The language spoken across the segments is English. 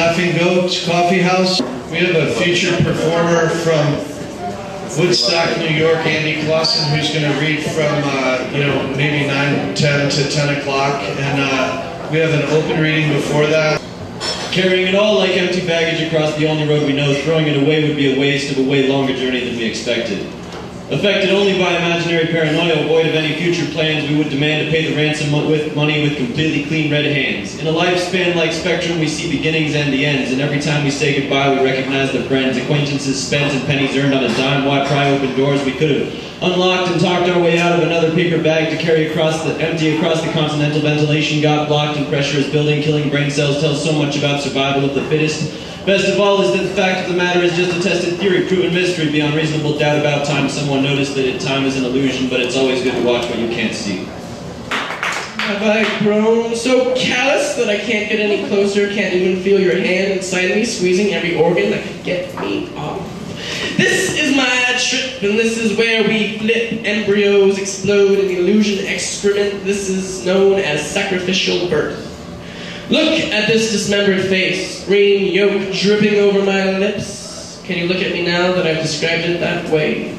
Laughing Goat Coffee House. We have a featured performer from Woodstock, New York, Andy Clausen, who's going to read from, maybe 9, 10 to 10 o'clock. And we have an open reading before that. Carrying it all like empty baggage across the only road we know, throwing it away would be a waste of a way longer journey than we expected. Affected only by imaginary paranoia, void of any future plans, we would demand to pay the ransom with money with completely clean red hands. In a lifespan like Spectrum, we see beginnings and the ends, and every time we say goodbye, we recognize the friends, acquaintances spent, and pennies earned on a dime. Why pry open doors we could have unlocked and talked our way out of another paper bag to carry empty across the continental. Ventilation got blocked and pressure is building, killing brain cells tells so much about survival of the fittest. Best of all is that the fact of the matter is just a tested theory, proven mystery beyond reasonable doubt about time. Someone noticed that time is an illusion, but it's always good to watch what you can't see. Have I grown so callous that I can't get any closer, can't even feel your hand inside me, squeezing every organ that could get me off? This is my trip, and this is where we flip, embryos explode in illusion excrement. This is known as sacrificial birth. Look at this dismembered face, green yolk dripping over my lips. Can you look at me now that I've described it that way?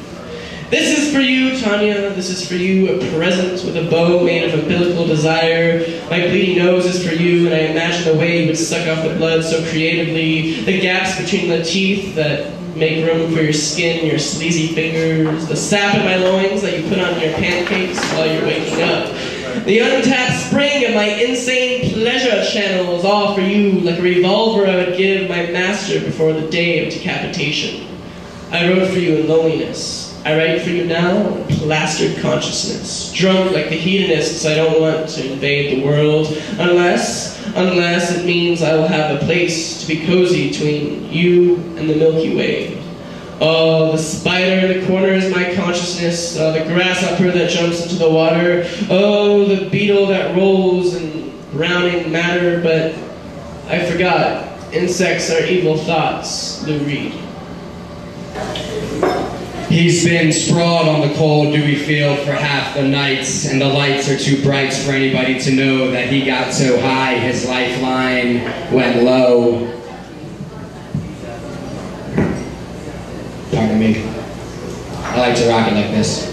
This is for you, Tanya. This is for you, a present with a bow made of umbilical desire. My bleeding nose is for you, and I imagine the way you would suck off the blood so creatively. The gaps between the teeth that make room for your skin, your sleazy fingers. The sap in my loins that you put on your pancakes while you're waking up. The untapped spring of my insane pleasure channels, all for you, like a revolver I would give my master before the day of decapitation. I wrote for you in loneliness. I write for you now in plastered consciousness. Drunk like the hedonists, I don't want to invade the world, unless it means I will have a place to be cozy between you and the Milky Way. Oh, the spider in the corner is my consciousness, the grasshopper that jumps into the water, oh, the beetle that rolls in browning matter, but I forgot, insects are evil thoughts, Lou Reed. He's been sprawled on the cold, dewy field for half the nights, and the lights are too bright for anybody to know that he got so high his lifeline went low. Pardon me. I like to rock it like this.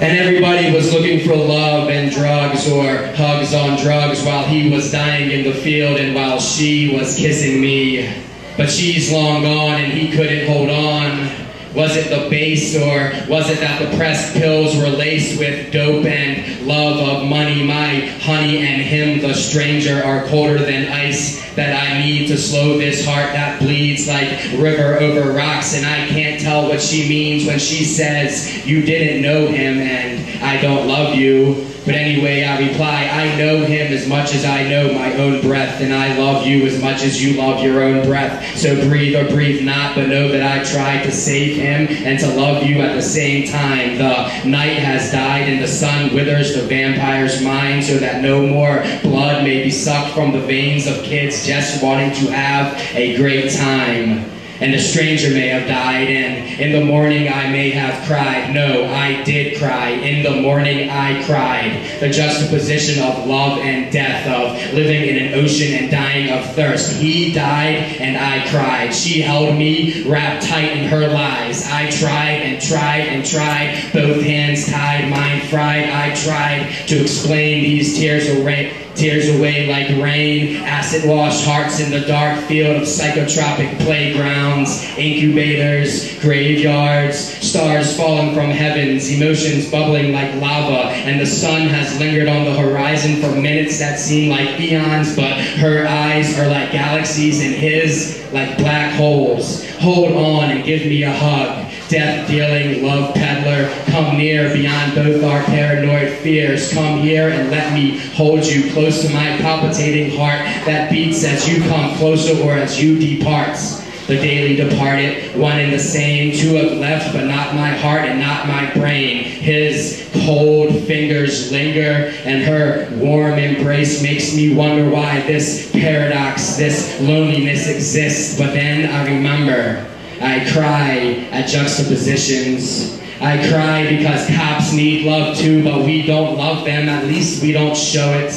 And everybody was looking for love and drugs or hugs on drugs while he was dying in the field and while she was kissing me. But she's long gone and he couldn't hold on. Was it the base, or was it that the pressed pills were laced with dope and love of money? My honey and him, the stranger, are colder than ice that I need to slow this heart that bleeds like river over rocks. And I can't tell what she means when she says you didn't know him and I don't love you. But anyway, I reply, I know him as much as I know my own breath, and I love you as much as you love your own breath. So breathe or breathe not, but know that I tried to save him and to love you at the same time. The night has died and the sun withers the vampire's mind so that no more blood may be sucked from the veins of kids just wanting to have a great time. And a stranger may have died, and in the morning I may have cried. No, I did cry. In the morning I cried. The juxtaposition of love and death, of living in an ocean and dying of thirst. He died and I cried. She held me wrapped tight in her lies. I tried and tried and tried, both hands tied, mind fried. I tried to explain these tears away like rain, acid-washed hearts in the dark field of psychotropic playgrounds, incubators, graveyards, stars falling from heavens, emotions bubbling like lava, and the sun has lingered on the horizon for minutes that seem like eons, but her eyes are like galaxies and his like black holes. Hold on and give me a hug. Death-dealing love peddler, come near beyond both our paranoid fears. Come here and let me hold you close to my palpitating heart that beats as you come closer or as you depart. The daily departed, one and the same, two have left, but not my heart and not my brain. His cold fingers linger, and her warm embrace makes me wonder why this paradox, this loneliness exists. But then I remember, I cry at juxtapositions. I cry because cops need love too, but we don't love them, at least we don't show it.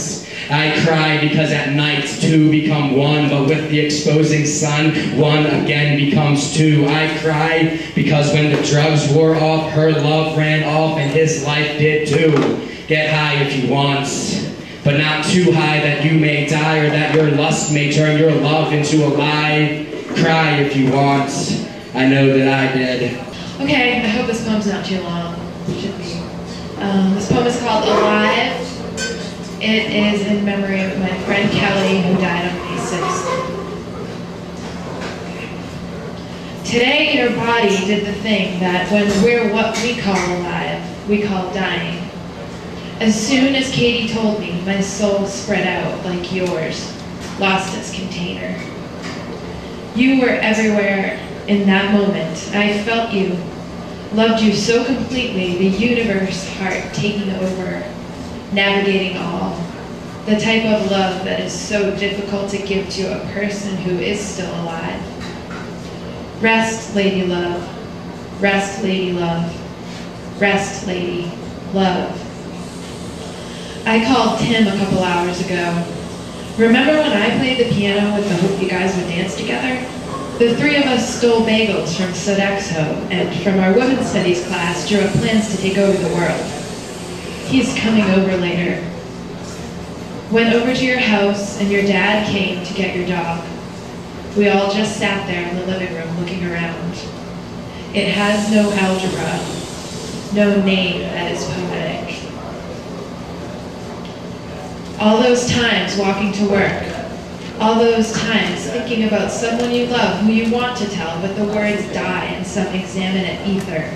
I cry because at night two become one, but with the exposing sun, one again becomes two. I cry because when the drugs wore off, her love ran off and his life did too. Get high if you want, but not too high that you may die or that your lust may turn your love into a lie. Cry if you want. I know that I did. Okay, I hope this poem's not too long. It should be. This poem is called Alive. It is in memory of my friend Kelly, who died on May 6th. Today, your body did the thing that when we're what we call alive, we call dying. As soon as Katie told me, my soul spread out like yours, lost its container. You were everywhere in that moment. I felt you, loved you so completely, the universe heart taking over, navigating all. The type of love that is so difficult to give to a person who is still alive. Rest, lady love. Rest, lady love. Rest, lady love. I called Tim a couple hours ago. Remember when I played the piano with the hope you guys would dance together? The three of us stole bagels from Sodexo and from our women's studies class drew up plans to take over the world. He's coming over later. Went over to your house and your dad came to get your dog. We all just sat there in the living room looking around. It has no algebra, no name that is poetic. All those times walking to work, all those times thinking about someone you love who you want to tell, but the words die in some examinate ether.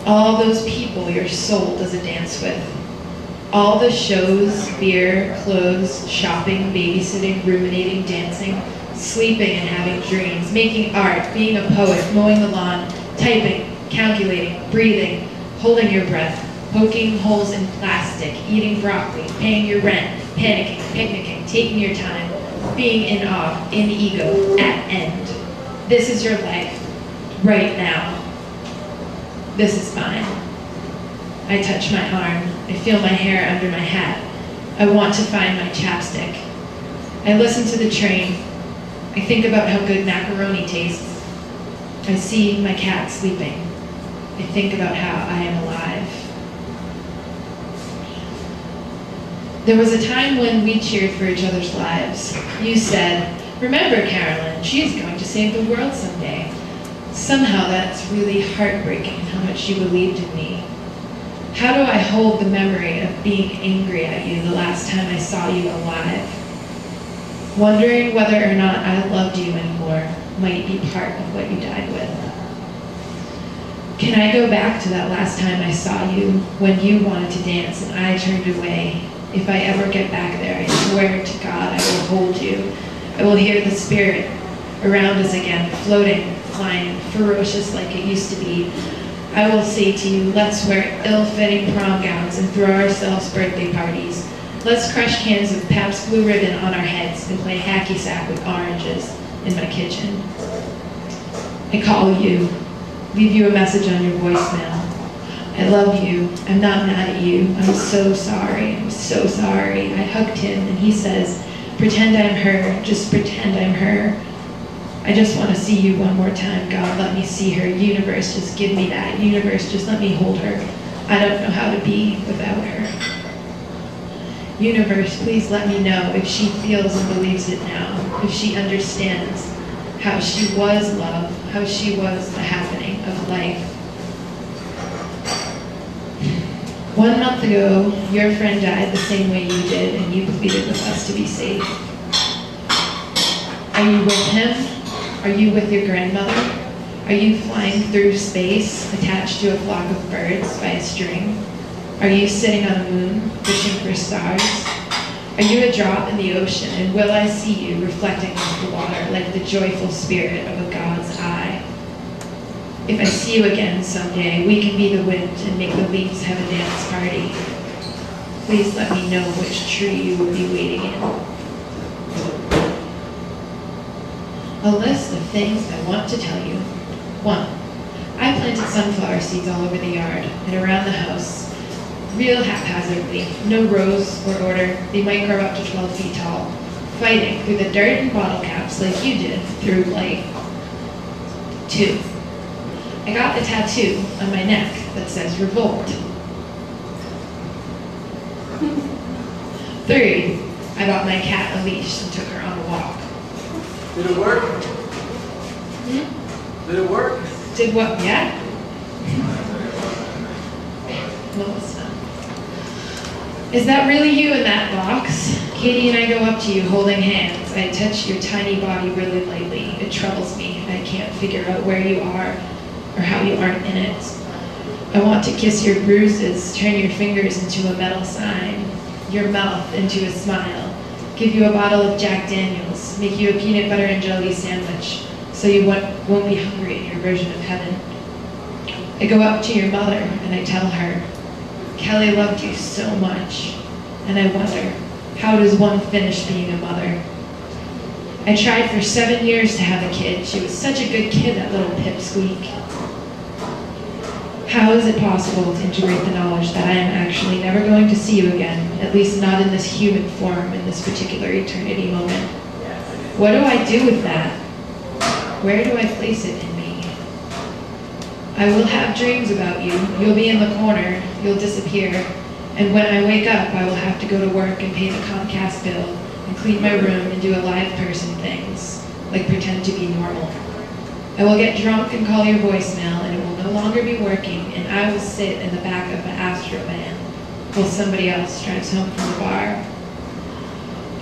All those people your soul does a dance with. All the shows, beer, clothes, shopping, babysitting, ruminating, dancing, sleeping and having dreams, making art, being a poet, mowing the lawn, typing, calculating, breathing, holding your breath, poking holes in plastic, eating broccoli, paying your rent, panicking, picnicking, taking your time, being in awe, in ego, at end. This is your life, right now. This is mine. I touch my arm. I feel my hair under my hat. I want to find my chapstick. I listen to the train. I think about how good macaroni tastes. I see my cat sleeping. I think about how I am alive. There was a time when we cheered for each other's lives. You said, "Remember, Carolyn, she is going to save the world someday." Somehow that's really heartbreaking how much you believed in me. How do I hold the memory of being angry at you the last time I saw you alive? Wondering whether or not I loved you anymore might be part of what you died with. Can I go back to that last time I saw you when you wanted to dance and I turned away? If I ever get back there, I swear to God I will hold you. I will hear the spirit around us again, floating, flying, ferocious like it used to be. I will say to you, let's wear ill-fitting prom gowns and throw ourselves birthday parties. Let's crush cans of Pabst Blue Ribbon on our heads and play hacky sack with oranges in my kitchen. I call you, leave you a message on your voicemail. I love you. I'm not mad at you. I'm so sorry. I'm so sorry. I hugged him and he says, pretend I'm her. Just pretend I'm her. I just want to see you one more time. God, let me see her. Universe, just give me that. Universe, just let me hold her. I don't know how to be without her. Universe, please let me know if she feels and believes it now. If she understands how she was love, how she was the happening of life. 1 month ago, your friend died the same way you did, and you pleaded with us to be safe. Are you with him? Are you with your grandmother? Are you flying through space, attached to a flock of birds by a string? Are you sitting on a moon, fishing for stars? Are you a drop in the ocean, and will I see you reflecting off the water like the joyful spirit of a god's eye? If I see you again someday, we can be the wind and make the leaves have a dance party. Please let me know which tree you will be waiting in. A list of things I want to tell you. 1. I planted sunflower seeds all over the yard and around the house. real haphazardly, no rows or order. They might grow up to 12 feet tall, fighting through the dirt and bottle caps like you did through light. 2. I got a tattoo on my neck that says revolt. 3. I bought my cat a leash and took her on a walk. Did it work? Did it work? Did what? Yeah? No, it's not. Is that really you in that box? Katie and I go up to you holding hands. I touch your tiny body really lightly. It troubles me. I can't figure out where you are or how you aren't in it. I want to kiss your bruises, turn your fingers into a metal sign, your mouth into a smile, give you a bottle of Jack Daniels, make you a peanut butter and jelly sandwich so you won't be hungry in your version of heaven. I go up to your mother and I tell her, Kelly loved you so much, and I wonder, how does one finish being a mother? I tried for 7 years to have a kid. She was such a good kid, that little pipsqueak. How is it possible to integrate the knowledge that I am actually never going to see you again, at least not in this human form, in this particular eternity moment? What do I do with that? Where do I place it in me? I will have dreams about you. You'll be in the corner. You'll disappear. And when I wake up, I will have to go to work and pay the Comcast bill and clean my room and do alive person things, like pretend to be normal. I will get drunk and call your voicemail, and it will no longer be working, and I will sit in the back of the Astro van while somebody else drives home from the bar.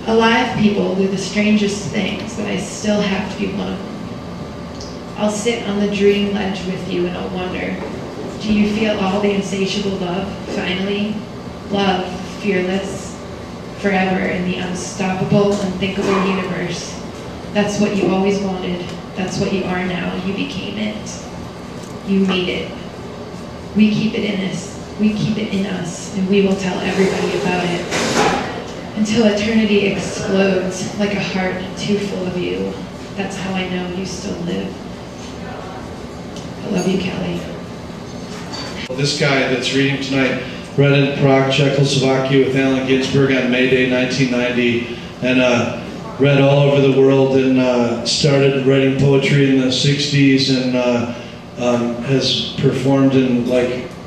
Alive people do the strangest things, but I still have to be one of them. I'll sit on the dream ledge with you and I'll wonder, do you feel all the insatiable love, finally? Love, fearless, forever in the unstoppable, unthinkable universe. That's what you always wanted. That's what you are now. You became it. You made it. We keep it in us. We keep it in us, and we will tell everybody about it. Until eternity explodes like a heart too full of you. That's how I know you still live. I love you, Kelly. This guy that's reading tonight read in Prague, Czechoslovakia with Allen Ginsberg on May Day 1990, and read all over the world, and started writing poetry in the 60s, and has performed in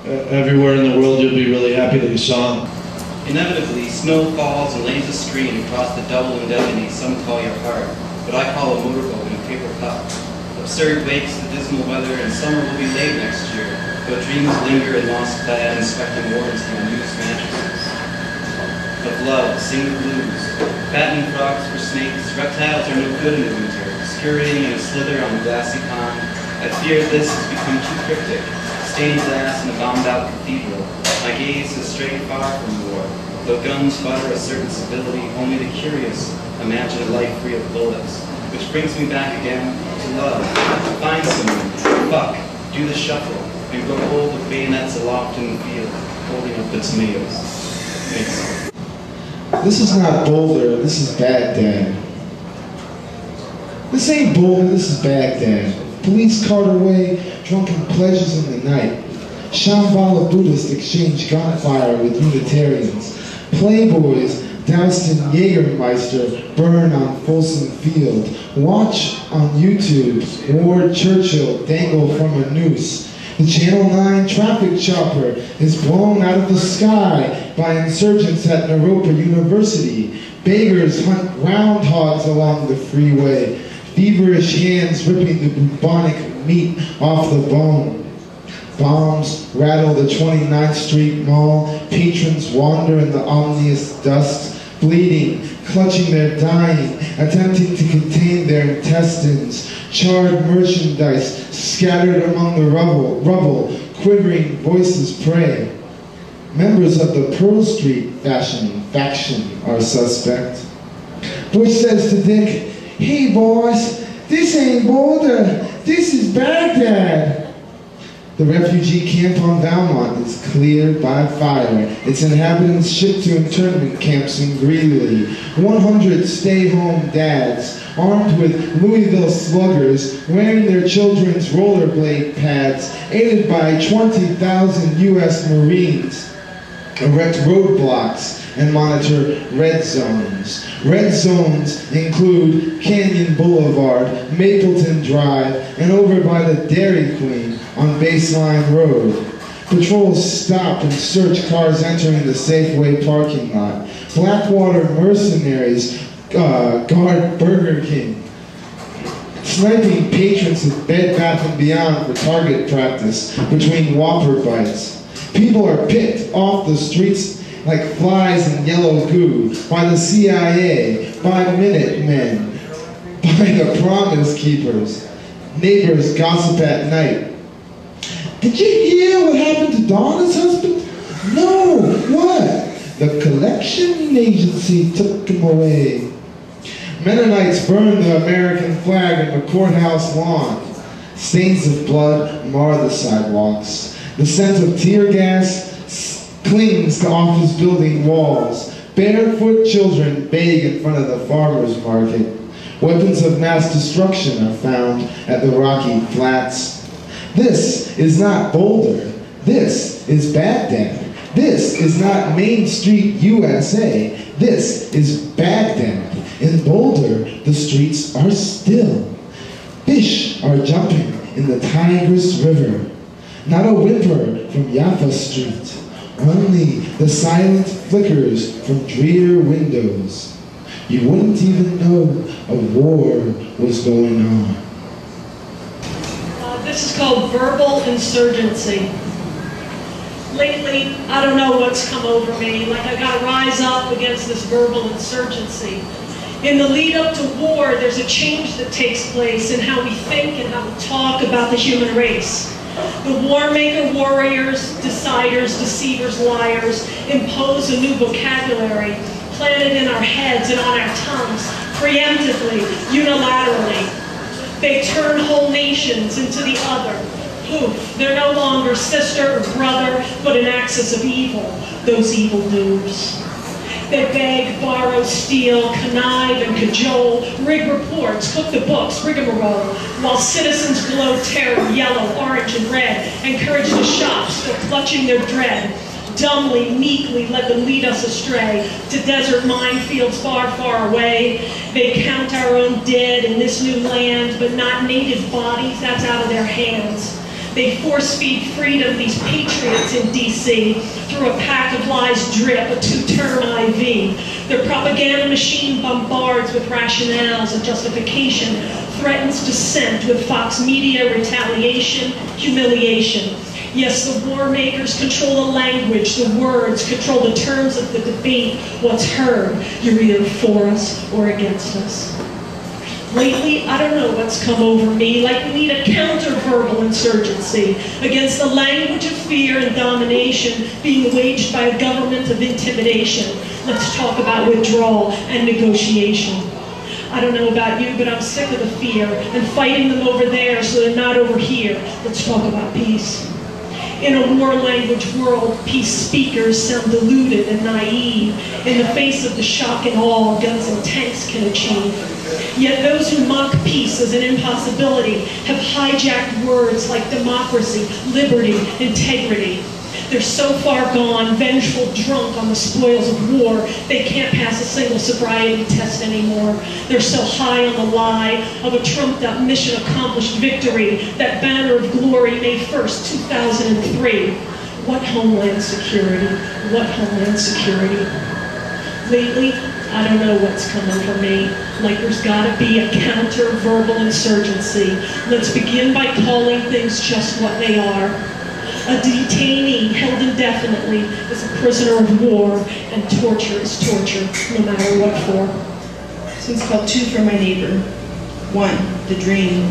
everywhere in the world. You'll be really happy that you saw him. Inevitably, snow falls and lays a stream across the double indemnity some call your heart, but I call a motorboat in a paper cup. Absurd wakes the dismal weather, and summer will be late next year, though dreams linger in lost plans, expecting warranty on used mattresses. Of love, sing the blues. Fattening frogs for snakes, reptiles are no good in the winter, scurrying in a slither on the glassy pond. I fear this has become too cryptic. Stained glass in a bombed-out cathedral. My gaze is strayed far from war. Though guns sputter a certain civility, only the curious imagine a life free of bullets. Which brings me back again to love. Find someone, fuck, do the shuffle, and go hold the bayonets aloft in the field, holding up the tomatoes. Thanks. This is not Boulder, this is Baghdad. This ain't Boulder, this is Baghdad. Police cart away drunken pleasures in the night. Shambhala Buddhists exchange gunfire with Unitarians. Playboys doused in Jägermeister burn on Folsom Field. Watch on YouTube Ward Churchill dangle from a noose. The Channel 9 traffic chopper is blown out of the sky by insurgents at Naropa University. Beggars hunt groundhogs along the freeway. Feverish hands ripping the bubonic meat off the bone. Bombs rattle the 29th Street Mall. Patrons wander in the ominous dust, bleeding, clutching their dying, attempting to contain their intestines. Charred merchandise scattered among the rubble, quivering voices pray. Members of the Pearl Street faction are suspect. Bush says to Dick, "Hey boys, this ain't Boulder, this is Baghdad." The refugee camp on Valmont is cleared by fire. Its inhabitants shipped to internment camps in Greeley. 100 stay-home dads, armed with Louisville sluggers, wearing their children's rollerblade pads, aided by 20,000 U.S. Marines. erect roadblocks, and monitor red zones. Red zones include Canyon Boulevard, Mapleton Drive, and over by the Dairy Queen on Baseline Road. Patrols stop and search cars entering the Safeway parking lot. Blackwater mercenaries guard Burger King, sniping patrons of Bed Bath & Beyond for target practice between Whopper bites. People are picked off the streets like flies in yellow goo by the CIA, by Minutemen, by the Promise Keepers. Neighbors gossip at night. Did you hear what happened to Donna's husband? No, what? The collection agency took him away. Mennonites burned the American flag on the courthouse lawn. Stains of blood mar the sidewalks. The scent of tear gas clings to office building walls. Barefoot children beg in front of the farmer's market. Weapons of mass destruction are found at the Rocky Flats. This is not Boulder. This is Baghdad. This is not Main Street, USA. This is Baghdad. In Boulder, the streets are still. Fish are jumping in the Tigris River. Not a whimper from Jaffa Street. Only the silent flickers from drear windows. You wouldn't even know a war was going on. This is called verbal insurgency. Lately, I don't know what's come over me. Like I gotta rise up against this verbal insurgency. In the lead up to war, there's a change that takes place in how we think and how we talk about the human race. The war maker warriors, deciders, deceivers, liars impose a new vocabulary planted in our heads and on our tongues, preemptively, unilaterally. They turn whole nations into the other. Poof, they're no longer sister or brother, but an axis of evil, those evildoers. They beg, borrow, steal, connive, and cajole, rig reports, cook the books, rigmarole, while citizens glow terror, yellow, orange, and red, encourage to shop, still clutching their dread. Dumbly, meekly, let them lead us astray to desert minefields far, far away. They count our own dead in this new land, but not native bodies, that's out of their hands. They force-feed freedom, these patriots in D.C., through a pack of lies drip, a two-term IV. Their propaganda machine bombards with rationales and justification, threatens dissent with Fox Media retaliation, humiliation. Yes, the war makers control the language, the words, control the terms of the debate, what's heard. You're either for us or against us. Lately, I don't know what's come over me, like we need a counter-verbal insurgency against the language of fear and domination being waged by a government of intimidation. Let's talk about withdrawal and negotiation. I don't know about you, but I'm sick of the fear and fighting them over there so they're not over here. Let's talk about peace. In a war language world, peace speakers sound deluded and naive in the face of the shock and awe guns and tanks can achieve. Yet those who mock peace as an impossibility have hijacked words like democracy, liberty, integrity. They're so far gone, vengeful, drunk on the spoils of war, they can't pass a single sobriety test anymore. They're so high on the lie of a trumped-up mission-accomplished victory, that banner of glory, May 1st, 2003. What homeland security? What homeland security? Lately, I don't know what's coming for me. Like there's gotta be a counter-verbal insurgency. Let's begin by calling things just what they are. A detainee held indefinitely is a prisoner of war, and torture is torture, no matter what for. This one's called Two for My Neighbor. 1, the dream.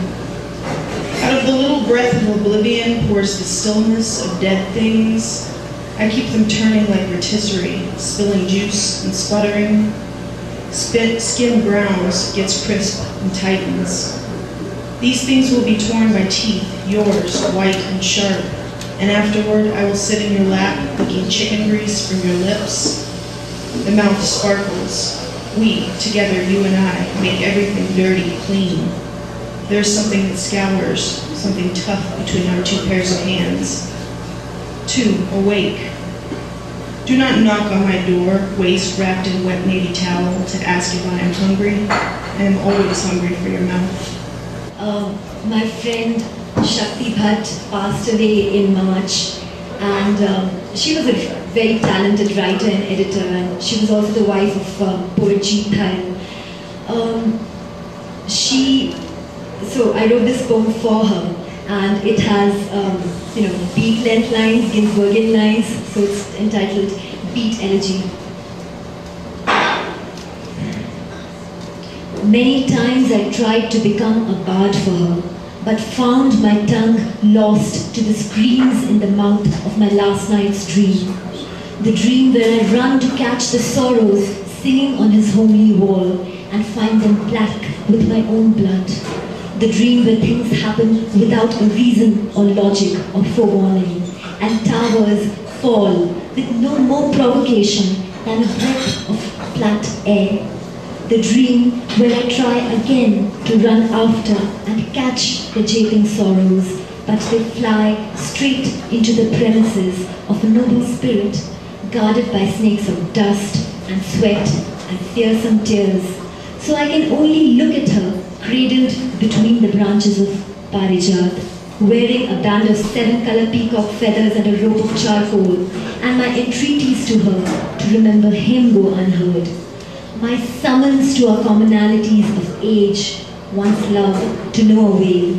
Out of the little breath of oblivion pours the stillness of dead things. I keep them turning like rotisserie, spilling juice and sputtering. Skin browns, gets crisp and tightens. These things will be torn by teeth, yours, white and sharp. And afterward, I will sit in your lap, licking chicken grease from your lips. The mouth sparkles. We, together, you and I, make everything dirty, clean. There's something that scours, something tough between our two pairs of hands. 2, awake. Do not knock on my door, waist wrapped in wet navy towel, to ask if I am hungry. I am always hungry for your mouth. My friend Shakti Bhatt passed away in March, and she was a very talented writer and editor, and she was also the wife of poet Jeet Thayil. So I wrote this poem for her, and it has beat length lines, Ginsbergian lines, so it's entitled Beat Elegy. Many times I tried to become a bard for her, but found my tongue lost to the screams in the mouth of my last night's dream. The dream where I run to catch the sorrows singing on his homely wall and find them black with my own blood. The dream where things happen without a reason or logic or forewarning, and towers fall with no more provocation than a breath of flat air. The dream where I try again to run after and catch the japing sorrows, but they fly straight into the premises of a noble spirit, guarded by snakes of dust and sweat and fearsome tears. So I can only look at her, cradled between the branches of Parijat, wearing a band of 7-color peacock feathers and a rope of charcoal, and my entreaties to her to remember him go unheard. My summons to our commonalities of age, once love, to no avail.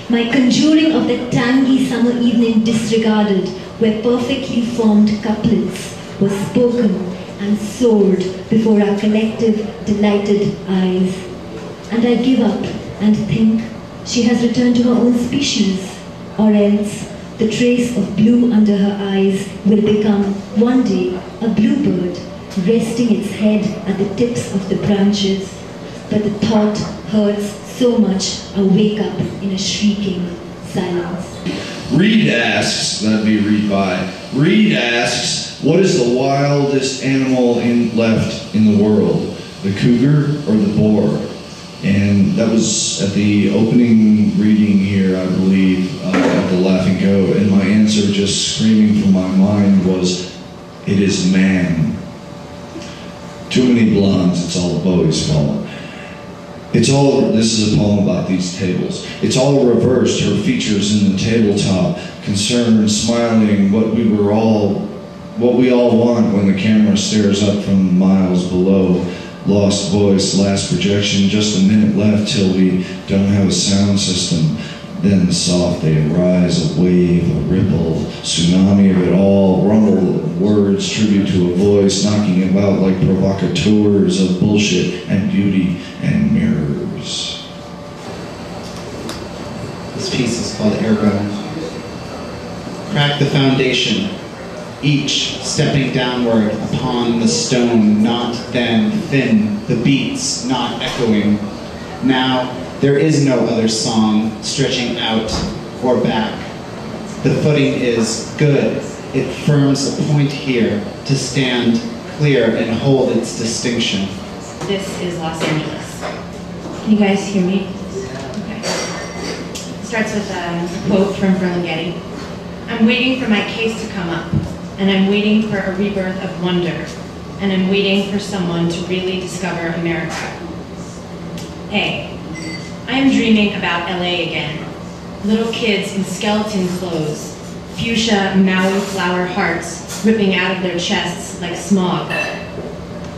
My conjuring of that tangy summer evening disregarded, where perfectly formed couplets were spoken and soared before our collective, delighted eyes. And I give up and think she has returned to her own species, or else the trace of blue under her eyes will become, one day, a bluebird, resting its head at the tips of the branches. But the thought hurts so much I wake up in a shrieking silence. Reed asks, that'd be read by, Reed asks, what is the wildest animal left in the world? The cougar or the boar? And that was at the opening reading here, I believe, at the Laughing Goat. And my answer, just screaming from my mind, was, it is man. Too many blondes, it's all Bowie's fault. This is a poem about these tables. It's all reversed, her features in the tabletop, concerned, smiling, what we all want when the camera stares up from miles below. Lost voice, last projection, just a minute left till we don't have a sound system. Then soft they rise, a wave, a ripple, tsunami of it all, rumble of words, tribute to a voice, knocking about like provocateurs of bullshit and beauty and mirrors. This piece is called Airgun. Crack the foundation, each stepping downward upon the stone, not then thin, the beats not echoing. Now there is no other song stretching out or back. The footing is good. It firms a point here to stand clear and hold its distinction. This is Los Angeles. Can you guys hear me? Okay. It starts with a quote from Ferlinghetti. I'm waiting for my case to come up, and I'm waiting for a rebirth of wonder, and I'm waiting for someone to really discover America. Hey, I am dreaming about LA again. Little kids in skeleton clothes, fuchsia Maui flower hearts ripping out of their chests like smog.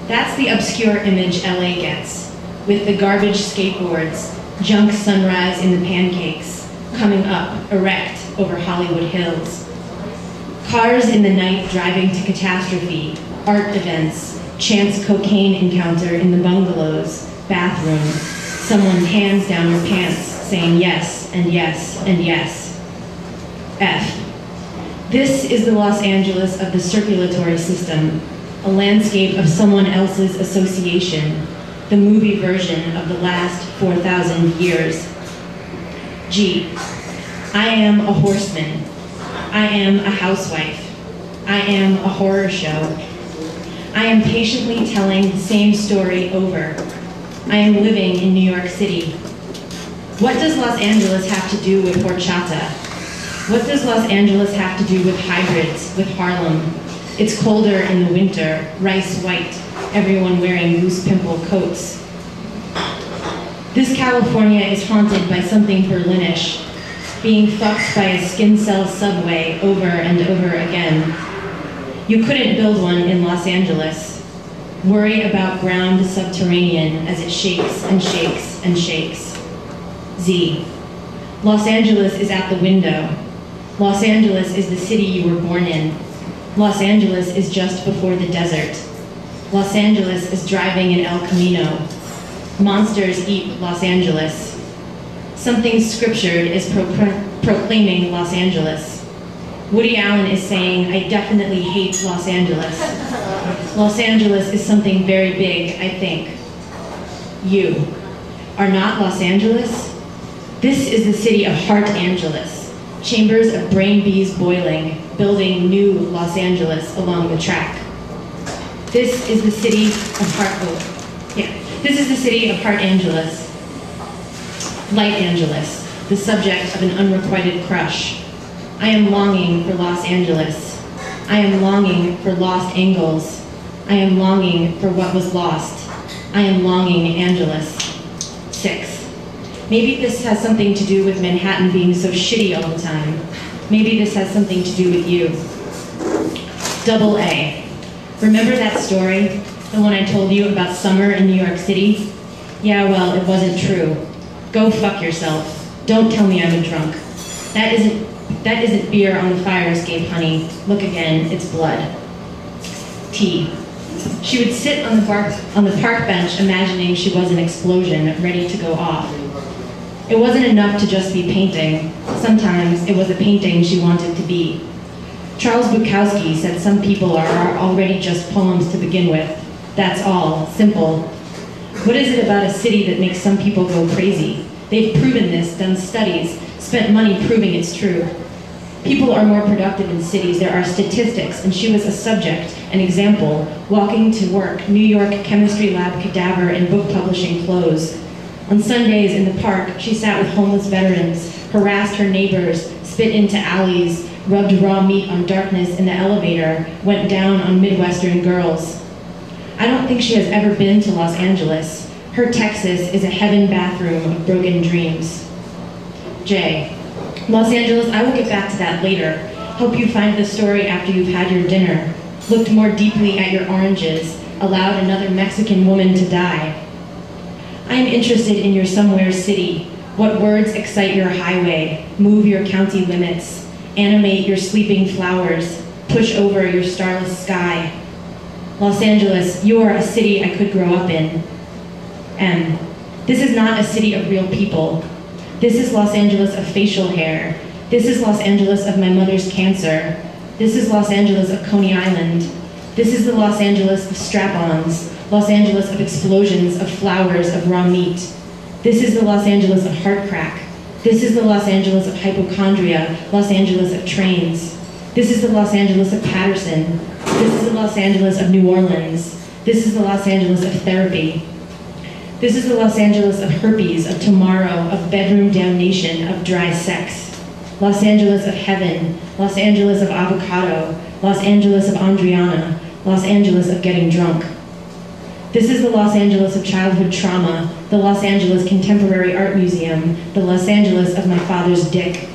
That's the obscure image LA gets, with the garbage skateboards, junk sunrise in the pancakes, coming up erect over Hollywood Hills. Cars in the night driving to catastrophe, art events, chance cocaine encounter in the bungalows, bathroom, someone hands down your pants saying yes and yes and yes. F. This is the Los Angeles of the circulatory system, a landscape of someone else's association, the movie version of the last 4,000 years. G. I am a horseman. I am a housewife. I am a horror show. I am patiently telling the same story over. I am living in New York City. What does Los Angeles have to do with horchata? What does Los Angeles have to do with hybrids, with Harlem? It's colder in the winter, rice white, everyone wearing loose pimple coats. This California is haunted by something Berlinish, being fucked by a skin cell subway over and over again. You couldn't build one in Los Angeles. Worry about ground subterranean as it shakes and shakes and shakes. Z. Los Angeles is at the window. Los Angeles is the city you were born in. Los Angeles is just before the desert. Los Angeles is driving in El Camino. Monsters eat Los Angeles. Something scriptured is proclaiming Los Angeles. Woody Allen is saying, I definitely hate Los Angeles. Los Angeles is something very big, I think. You are not Los Angeles? This is the city of Heart Angeles. Chambers of brain bees boiling, building new Los Angeles along the track. This is the city of This is the city of Heart Angeles. Light Angeles, the subject of an unrequited crush. I am longing for Los Angeles. I am longing for lost angles. I am longing for what was lost. I am longing Angeles. 6. Maybe this has something to do with Manhattan being so shitty all the time. Maybe this has something to do with you. Double A. Remember that story? The one I told you about summer in New York City? Yeah, well, it wasn't true. Go fuck yourself. Don't tell me I'm a drunk. That isn't beer on the fire escape, honey. Look again, it's blood. T. She would sit on the park bench imagining she was an explosion, ready to go off. It wasn't enough to just be painting. Sometimes it was a painting she wanted to be. Charles Bukowski said some people are already just poems to begin with. That's all, simple. What is it about a city that makes some people go crazy? They've proven this, done studies, spent money proving it's true. People are more productive in cities. There are statistics, and she was a subject, an example, walking to work, New York chemistry lab cadaver in book publishing clothes. On Sundays in the park, she sat with homeless veterans, harassed her neighbors, spit into alleys, rubbed raw meat on darkness in the elevator, went down on Midwestern girls. I don't think she has ever been to Los Angeles. Her Texas is a heaven bathroom of broken dreams. J. Los Angeles, I will get back to that later. Help you find the story after you've had your dinner. Looked more deeply at your oranges. Allowed another Mexican woman to die. I am interested in your somewhere city. What words excite your highway? Move your county limits. Animate your sleeping flowers. Push over your starless sky. Los Angeles, you are a city I could grow up in. M. This is not a city of real people. This is Los Angeles of facial hair. This is Los Angeles of my mother's cancer. This is Los Angeles of Coney Island. This is the Los Angeles of strap-ons. Los Angeles of explosions, of flowers, of raw meat. This is the Los Angeles of heart crack. This is the Los Angeles of hypochondria, Los Angeles of trains. This is the Los Angeles of Patterson. This is the Los Angeles of New Orleans. This is the Los Angeles of therapy. This is the Los Angeles of herpes, of tomorrow, of bedroom damnation, of dry sex. Los Angeles of heaven, Los Angeles of avocado, Los Angeles of Andriana, Los Angeles of getting drunk. This is the Los Angeles of childhood trauma, the Los Angeles Contemporary Art Museum, the Los Angeles of my father's dick.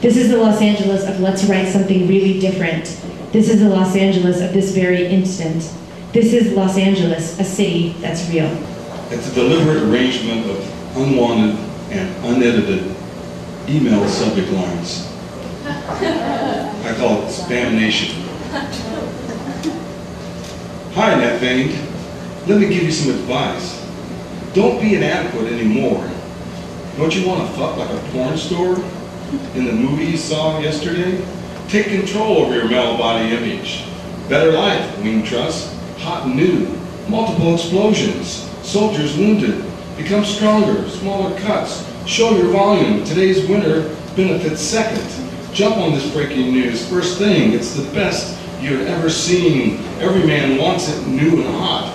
This is the Los Angeles of let's write something really different. This is the Los Angeles of this very instant. This is Los Angeles, a city that's real. It's a deliberate arrangement of unwanted and unedited email subject lines. I call it Spam-nation. Hi, NetBank. Let me give you some advice. Don't be inadequate anymore. Don't you want to fuck like a porn star in the movie you saw yesterday? Take control over your male body image. Better life, wing truss. Hot and new. Multiple explosions. Soldiers wounded. Become stronger. Smaller cuts. Show your volume. Today's winner benefits second. Jump on this breaking news. First thing, it's the best you've ever seen. Every man wants it new and hot.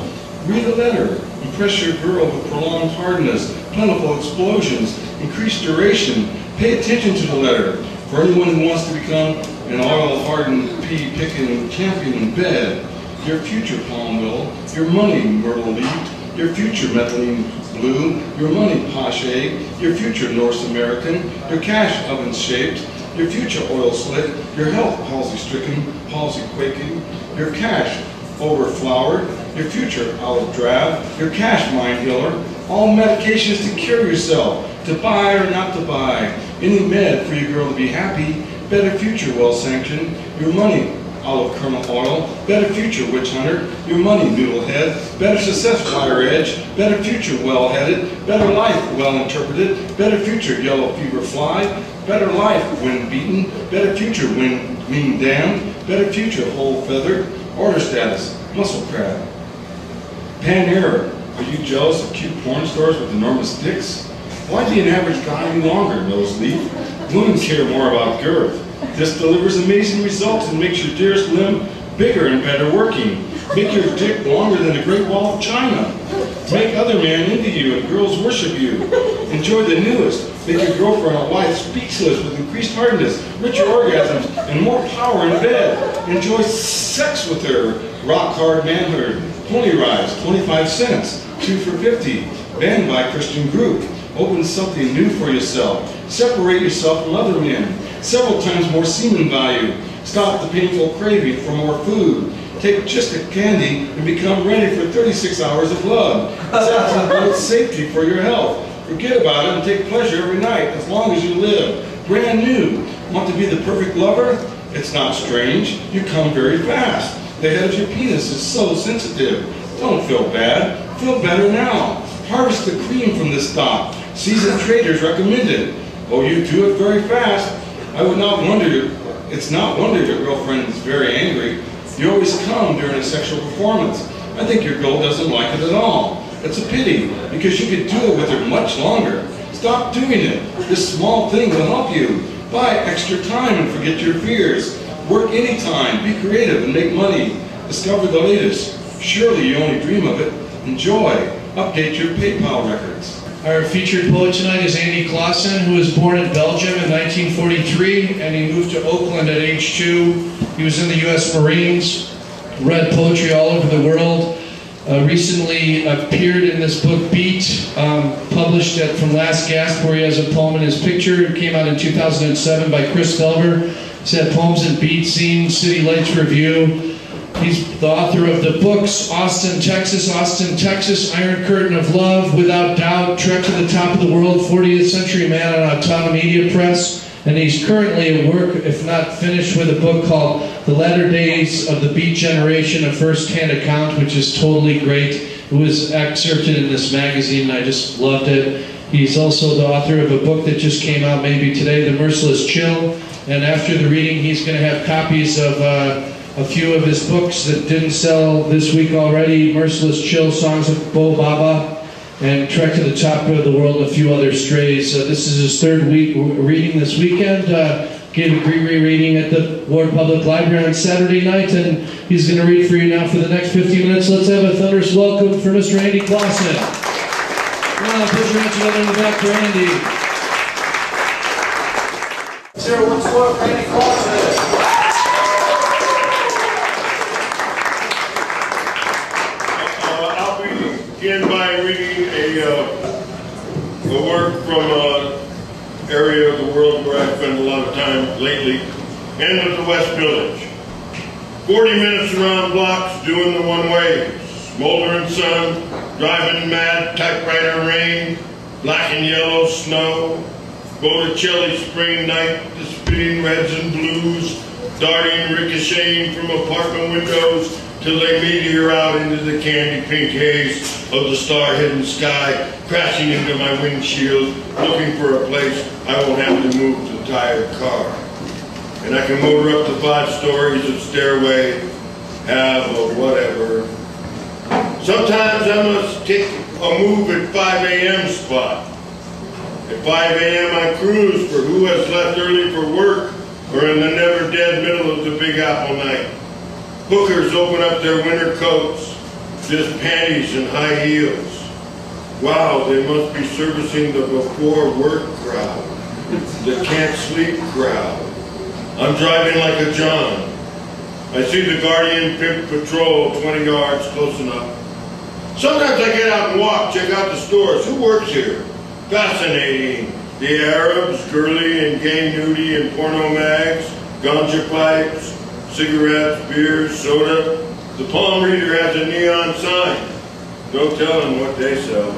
Read a letter. Impress your girl with prolonged hardness, plentiful explosions, increased duration. Pay attention to the letter. For anyone who wants to become an oil-hardened, pea-picking champion in bed. Your future palm willow, your money myrtle leaf, your future methylene blue, your money posh egg, your future Norse American, your cash oven shaped, your future oil slick, your health palsy stricken, palsy quaking, your cash overflowered, your future olive drab, your cash mind healer, all medications to cure yourself, to buy or not to buy, any med for your girl to be happy, better future well sanctioned, your money olive kernel oil, better future witch hunter, your money noodle head, better success fire edge, better future well headed, better life well interpreted, better future yellow fever fly, better life wind beaten, better future wind mean damned, better future whole feathered, order status muscle crab. Pan error, are you jealous of cute porn stars with enormous dicks? Why be an average guy any longer, noseleaf? Women care more about girth. This delivers amazing results and makes your dearest limb bigger and better working. Make your dick longer than the Great Wall of China. Make other men into you and girls worship you. Enjoy the newest. Make your girlfriend or wife speechless with increased hardness, richer orgasms, and more power in bed. Enjoy sex with her. Rock hard manhood. Pony Rise, 25 cents. 2 for $50. Banned by Christian group. Open something new for yourself. Separate yourself from other men. Several times more semen value. Stop the painful craving for more food. Take just a candy and become ready for 36 hours of love. It's safety for your health. Forget about it and take pleasure every night as long as you live. Brand new. Want to be the perfect lover? It's not strange. You come very fast. The head of your penis is so sensitive. Don't feel bad. Feel better now. Harvest the cream from this stock. Seasoned traders recommend it. Oh, you do it very fast. I would not wonder, it's not wonder your girlfriend is very angry. You always come during a sexual performance. I think your girl doesn't like it at all. It's a pity, because you could do it with her much longer. Stop doing it. This small thing will help you. Buy extra time and forget your fears. Work anytime, be creative and make money. Discover the latest. Surely you only dream of it. Enjoy. Update your PayPal records. Our featured poet tonight is Andy Clausen, who was born in Belgium in 1943, and he moved to Oakland at age 2. He was in the U.S. Marines, read poetry all over the world, recently appeared in this book, Beat, published from Last Gasp, where he has a poem in his picture. It came out in 2007 by Chris Felber. He's had poems in Beat, Scene, City Lights Review. He's the author of the books Austin, Texas, Iron Curtain of Love, Without Doubt, Trek to the Top of the World, 40th Century Man on Autonomous Media Press. And he's currently at work, if not finished, with a book called The Latter Days of the Beat Generation, a first-hand account, which is totally great. It was excerpted in this magazine, and I just loved it. He's also the author of a book that just came out maybe today, The Merciless Chill. And after the reading, he's going to have copies of a few of his books that didn't sell this week already, Merciless Chill, Songs of Bo Baba, and Trek to the Top of the World, and a few other strays. This is his third week reading this weekend. Gave a great reading at the Ward Public Library on Saturday night, and he's going to read for you now for the next 15 minutes. Let's have a thunderous welcome for Mr. Andy Clausen. Come on, put your hands together in the back for Andy. Sarah, what's up, Andy Clausen? Begin by reading a work from an area of the world where I've spent a lot of time lately, end of the West Village. 40 minutes around blocks doing the one-way, smoldering sun, driving mad typewriter rain, black and yellow snow, Botticelli spring night, the spinning reds and blues, darting, ricocheting from apartment windows, till they meteor out into the candy pink haze of the star-hidden sky, crashing into my windshield, looking for a place I won't have to move the tired car. And I can motor up to 5 stories of stairway, have a whatever. Sometimes I must take a move at 5 a.m. spot. At 5 a.m. I cruise for who has left early for work or in the never-dead middle of the Big Apple night. Hookers open up their winter coats, just panties and high heels. Wow, they must be servicing the before work crowd, the can't sleep crowd. I'm driving like a John. I see the Guardian Pimp Patrol 20 yards close enough. Sometimes I get out and walk, check out the stores. Who works here? Fascinating. The Arabs, girly and gay nudie and porno mags, ganja pipes, cigarettes, beers, soda. The palm reader has a neon sign. Don't tell them what they sell.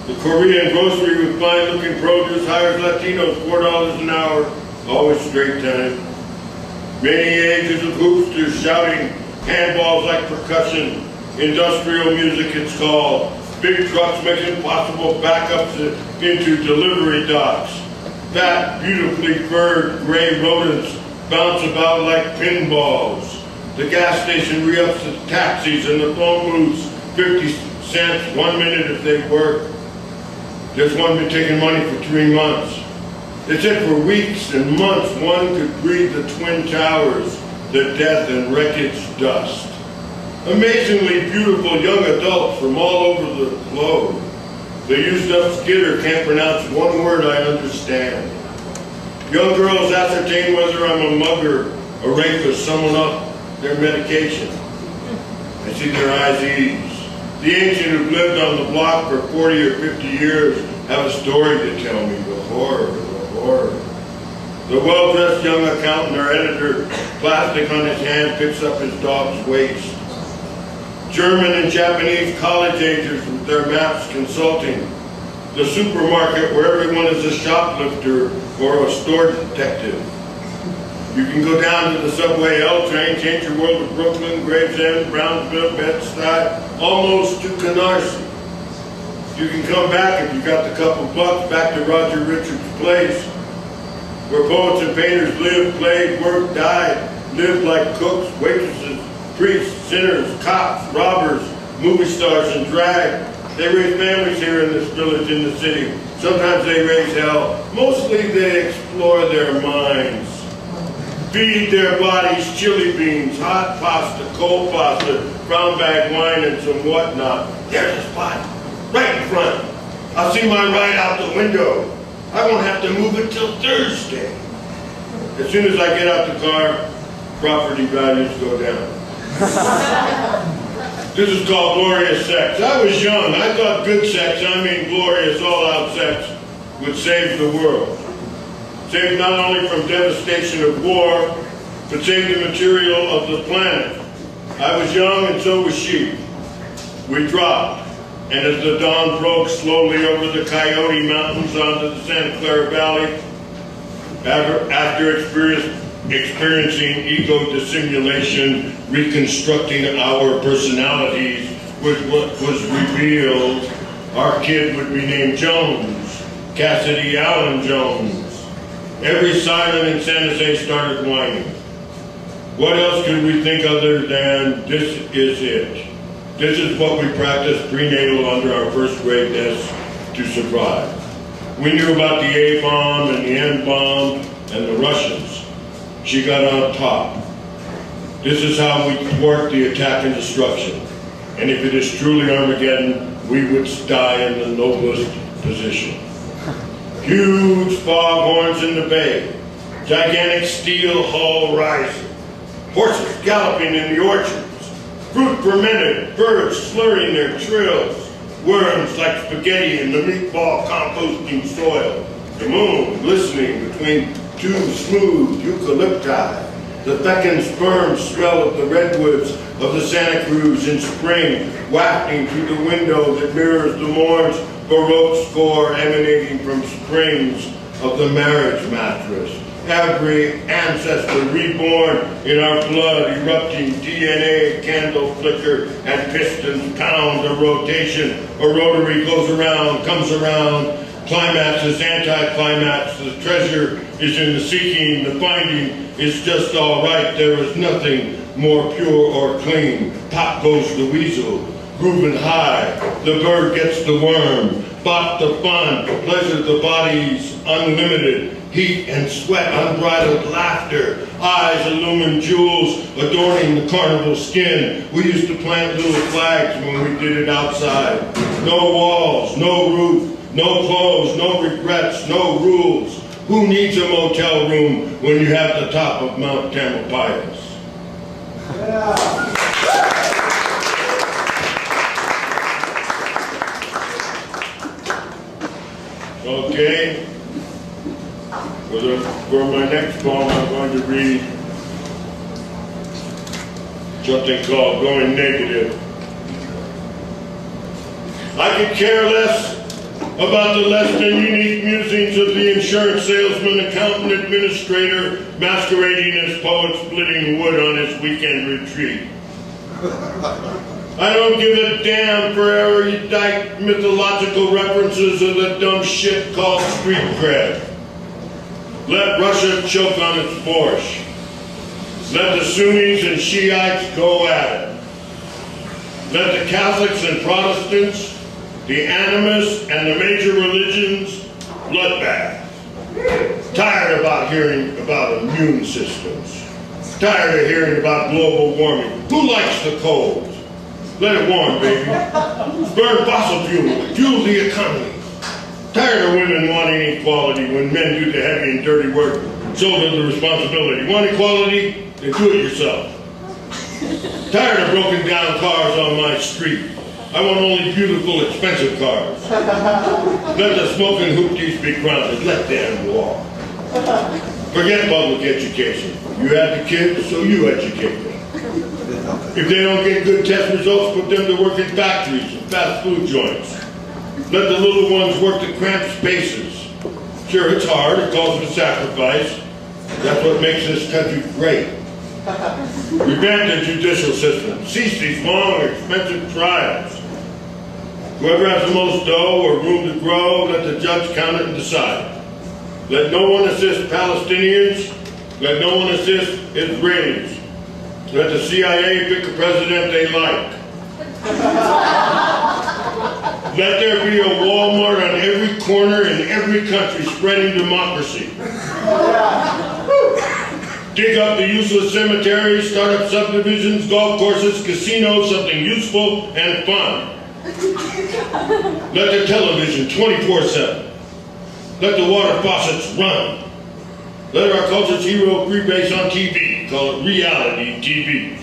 The Korean grocery with fine-looking produce hires Latinos $4 an hour, always straight time. Many ages of hoopsters shouting handballs like percussion. Industrial music it's called. Big trucks make impossible backups into delivery docks. Fat, beautifully furred gray rodents bounce about like pinballs. The gas station re-ups the taxis and the phone booths 50 cents 1 minute if they work. There's one been taking money for 3 months. They said for weeks and months one could breathe the Twin Towers, the death and wreckage dust. Amazingly beautiful young adults from all over the globe. The used-up skidder can't pronounce one word I understand. Young girls ascertain whether I'm a mugger, a rapist, someone off their medication. I see their eyes ease. The ancient who've lived on the block for 40 or 50 years have a story to tell me. The horror, the horror. The well-dressed young accountant or editor, plastic on his hand, picks up his dog's waste. German and Japanese college-agers with their maps consulting. The supermarket where everyone is a shoplifter or a store detective. You can go down to the subway L train, change your world with Brooklyn, Gravesend, Brownsville, Bed-Stuy, almost to Canarsie. You can come back if you got the couple bucks back to Roger Richards' place, where poets and painters lived, played, worked, died, lived like cooks, waitresses, priests, sinners, cops, robbers, movie stars, and drag. They raise families here in this village in the city. Sometimes they raise hell. Mostly they explore their minds. Feed their bodies chili beans, hot pasta, cold pasta, brown bag wine, and some whatnot. There's a spot, right in front. I'll see my ride out the window. I won't have to move it till Thursday. As soon as I get out the car, property values go down. This is called glorious sex. I was young. I thought good sex, I mean glorious, all-out sex, would save the world. Save not only from devastation of war, but save the material of the planet. I was young and so was she. We dropped, and as the dawn broke slowly over the Coyote Mountains onto the Santa Clara Valley, after experiencing ego dissimulation, reconstructing our personalities with what was revealed, our kid would be named Jones, Cassidy Allen Jones. Every silent in San Jose started whining. What else could we think other than this is it? This is what we practiced prenatal under our first grade desk to survive. We knew about the A-bomb and the N-bomb and the Russians. She got on top. This is how we thwart the attack and destruction. And if it is truly Armageddon, we would die in the noblest position. Huge foghorns in the bay, gigantic steel hull rising, horses galloping in the orchards, fruit fermented, birds slurring their trills, worms like spaghetti in the meatball composting soil, the moon glistening between two smooth eucalypti, the fecund sperm smell of the redwoods of the Santa Cruz in spring, wafting through the window that mirrors the morn's Baroque score emanating from springs of the marriage mattress. Every ancestor reborn in our blood, erupting DNA, candle flicker, and pistons pound a rotation. A rotary goes around, comes around, climaxes, anti-climax. The treasure is in the seeking, the finding is just all right. There is nothing more pure or clean. Pop goes the weasel, grooving high. The bird gets the worm. Bop the fun, pleasure the body's unlimited. Heat and sweat, unbridled laughter. Eyes illumine jewels, adorning the carnival skin. We used to plant little flags when we did it outside. No walls, no roof, no clothes, no regrets, no rules. Who needs a motel room when you have the top of Mount Tamalpais? Okay. For my next poem, I'm going to read something called Going Negative. I could care less about the less than unique musings of the insurance salesman, accountant, administrator, masquerading as poet splitting wood on his weekend retreat. I don't give a damn for erudite mythological references of the dumb shit called street cred. Let Russia choke on its borscht. Let the Sunnis and Shiites go at it. Let the Catholics and Protestants, the animists, and the major religions bloodbath. Tired about hearing about immune systems. Tired of hearing about global warming. Who likes the cold? Let it warm, baby. Burn fossil fuel. Fuel the economy. Tired of women wanting equality when men do the heavy and dirty work. Shoulder the responsibility. Want equality? Then do it yourself. Tired of broken down cars on my street. I want only beautiful, expensive cars. Let the smoking hoopties be grounded. Let them walk. Forget public education. You had the kids, so you educate them. If they don't get good test results, put them to work in factories and fast food joints. Let the little ones work the cramped spaces. Sure, it's hard. It calls for sacrifice. That's what makes this country great. Revamp the judicial system. Cease these long, expensive trials. Whoever has the most dough or room to grow, let the judge count it and decide. Let no one assist Palestinians. Let no one assist Israelis. Let the CIA pick a president they like. Let there be a Walmart on every corner in every country spreading democracy. Dig up the useless cemeteries, start up subdivisions, golf courses, casinos, something useful and fun. Let the television 24/7. Let the water faucets run. Let our culture's hero freebase on TV. Call it reality TV.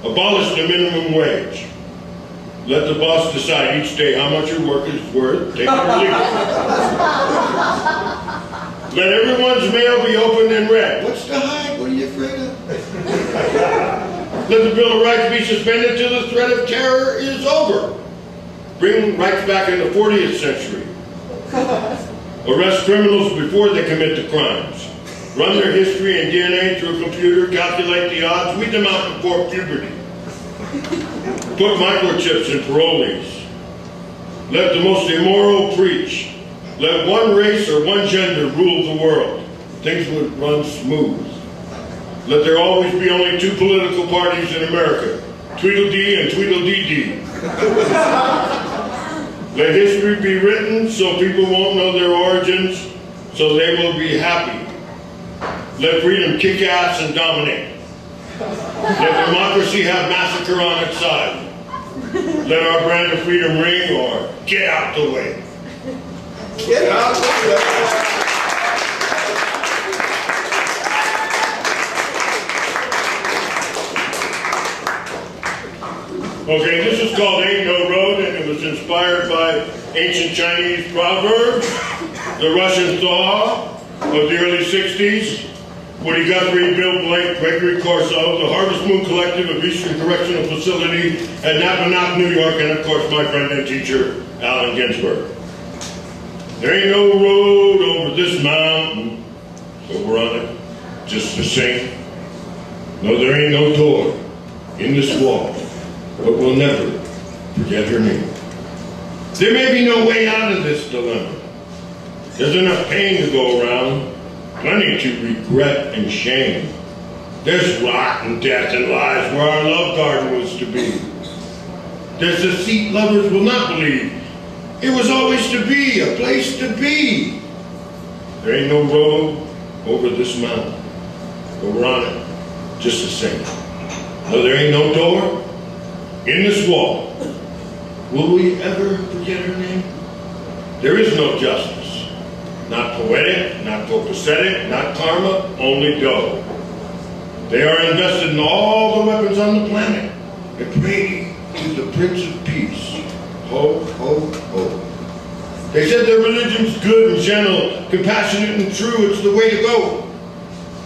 Abolish the minimum wage. Let the boss decide each day how much your work is worth. Take it or leave it. Let everyone's mail be opened and read. What's to hide? What are you afraid of? Let the Bill of Rights be suspended till the threat of terror is over. Bring rights back in the 40th century. Arrest criminals before they commit the crimes. Run their history and DNA through a computer, calculate the odds, weed them out before puberty. Put microchips in parolees. Let the most immoral preach. Let one race or one gender rule the world. Things would run smooth. Let there always be only two political parties in America, Tweedledee and Tweedledee-dee. Let history be written so people won't know their origins, so they will be happy. Let freedom kick ass and dominate. Let democracy have massacre on its side. Let our brand of freedom ring or get out the way. Get out the way. Okay, this is called Ain't No Road, and it was inspired by ancient Chinese proverbs, the Russian thaw of the early 60s, Woody Guthrie, Bill Blake, Gregory Corso, the Harvest Moon Collective of Eastern Correctional Facility at Napanock, New York, and of course my friend and teacher, Allen Ginsberg. There ain't no road over this mountain, so we're on it just the same. No, there ain't no door in this wall, but we'll never forget her name. There may be no way out of this dilemma. There's enough pain to go around, plenty to regret and shame. There's rot and death and lies where our love garden was to be. There's deceit lovers will not believe. It was always to be, a place to be. There ain't no road over this mountain, but we're on it just the same. No, there ain't no door in this wall. Will we ever forget her name? There is no justice, Not poetic, not copacetic, not karma, only dough. They are invested in all the weapons on the planet. They pray to the Prince of Peace. Ho, ho, ho. They said their religion's good and gentle, compassionate and true, it's the way to go.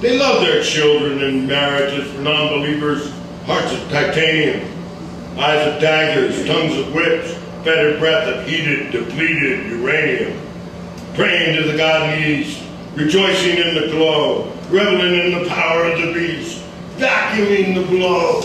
They love their children and marriages for non-believers, hearts of titanium, eyes of daggers, tongues of whips, fetid breath of heated, depleted uranium. Praying to the God in the East, rejoicing in the glow, reveling in the power of the beast, vacuuming the blow.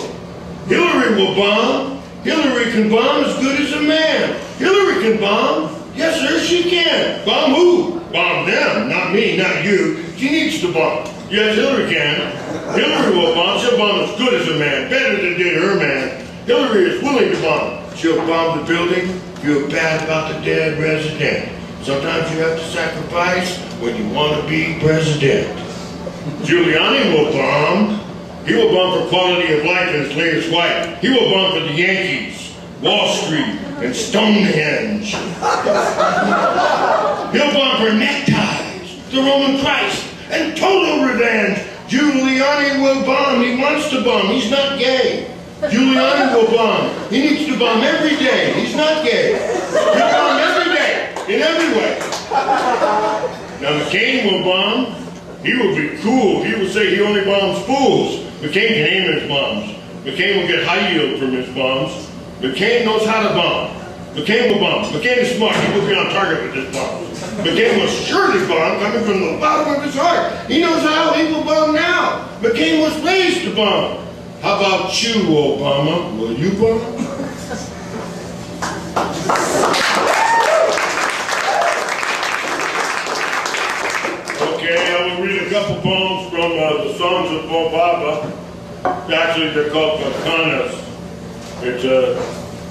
Hillary will bomb. Hillary can bomb as good as a man. Hillary can bomb. Yes, sir, she can. Bomb who? Bomb them, not me, not you. She needs to bomb. Yes, Hillary can. Hillary will bomb. She'll bomb as good as a man, better than did her man. Hillary is willing to bomb. She'll bomb the building, feel bad about the dead resident. Sometimes you have to sacrifice when you want to be president. Giuliani will bomb. He will bomb for quality of life in his latest wife. He will bomb for the Yankees, Wall Street, and Stonehenge. He'll bomb for neckties, the Roman Christ, and total revenge. Giuliani will bomb. He wants to bomb. He's not gay. Giuliani will bomb. He needs to bomb every day. He's not gay. He'll bomb every day, in every way. Now McCain will bomb. He will be cool. He will say he only bombs fools. McCain can aim his bombs. McCain will get high yield from his bombs. McCain knows how to bomb. McCain will bomb. McCain is smart. He will be on target with his bombs. McCain will surely bomb coming from the bottom of his heart. He knows how. He will bomb now. McCain was raised to bomb. How about you, Obama? Will you bomb? Okay, I will read a couple poems from the songs of Bobaba. Actually, they're called Kanas. It's an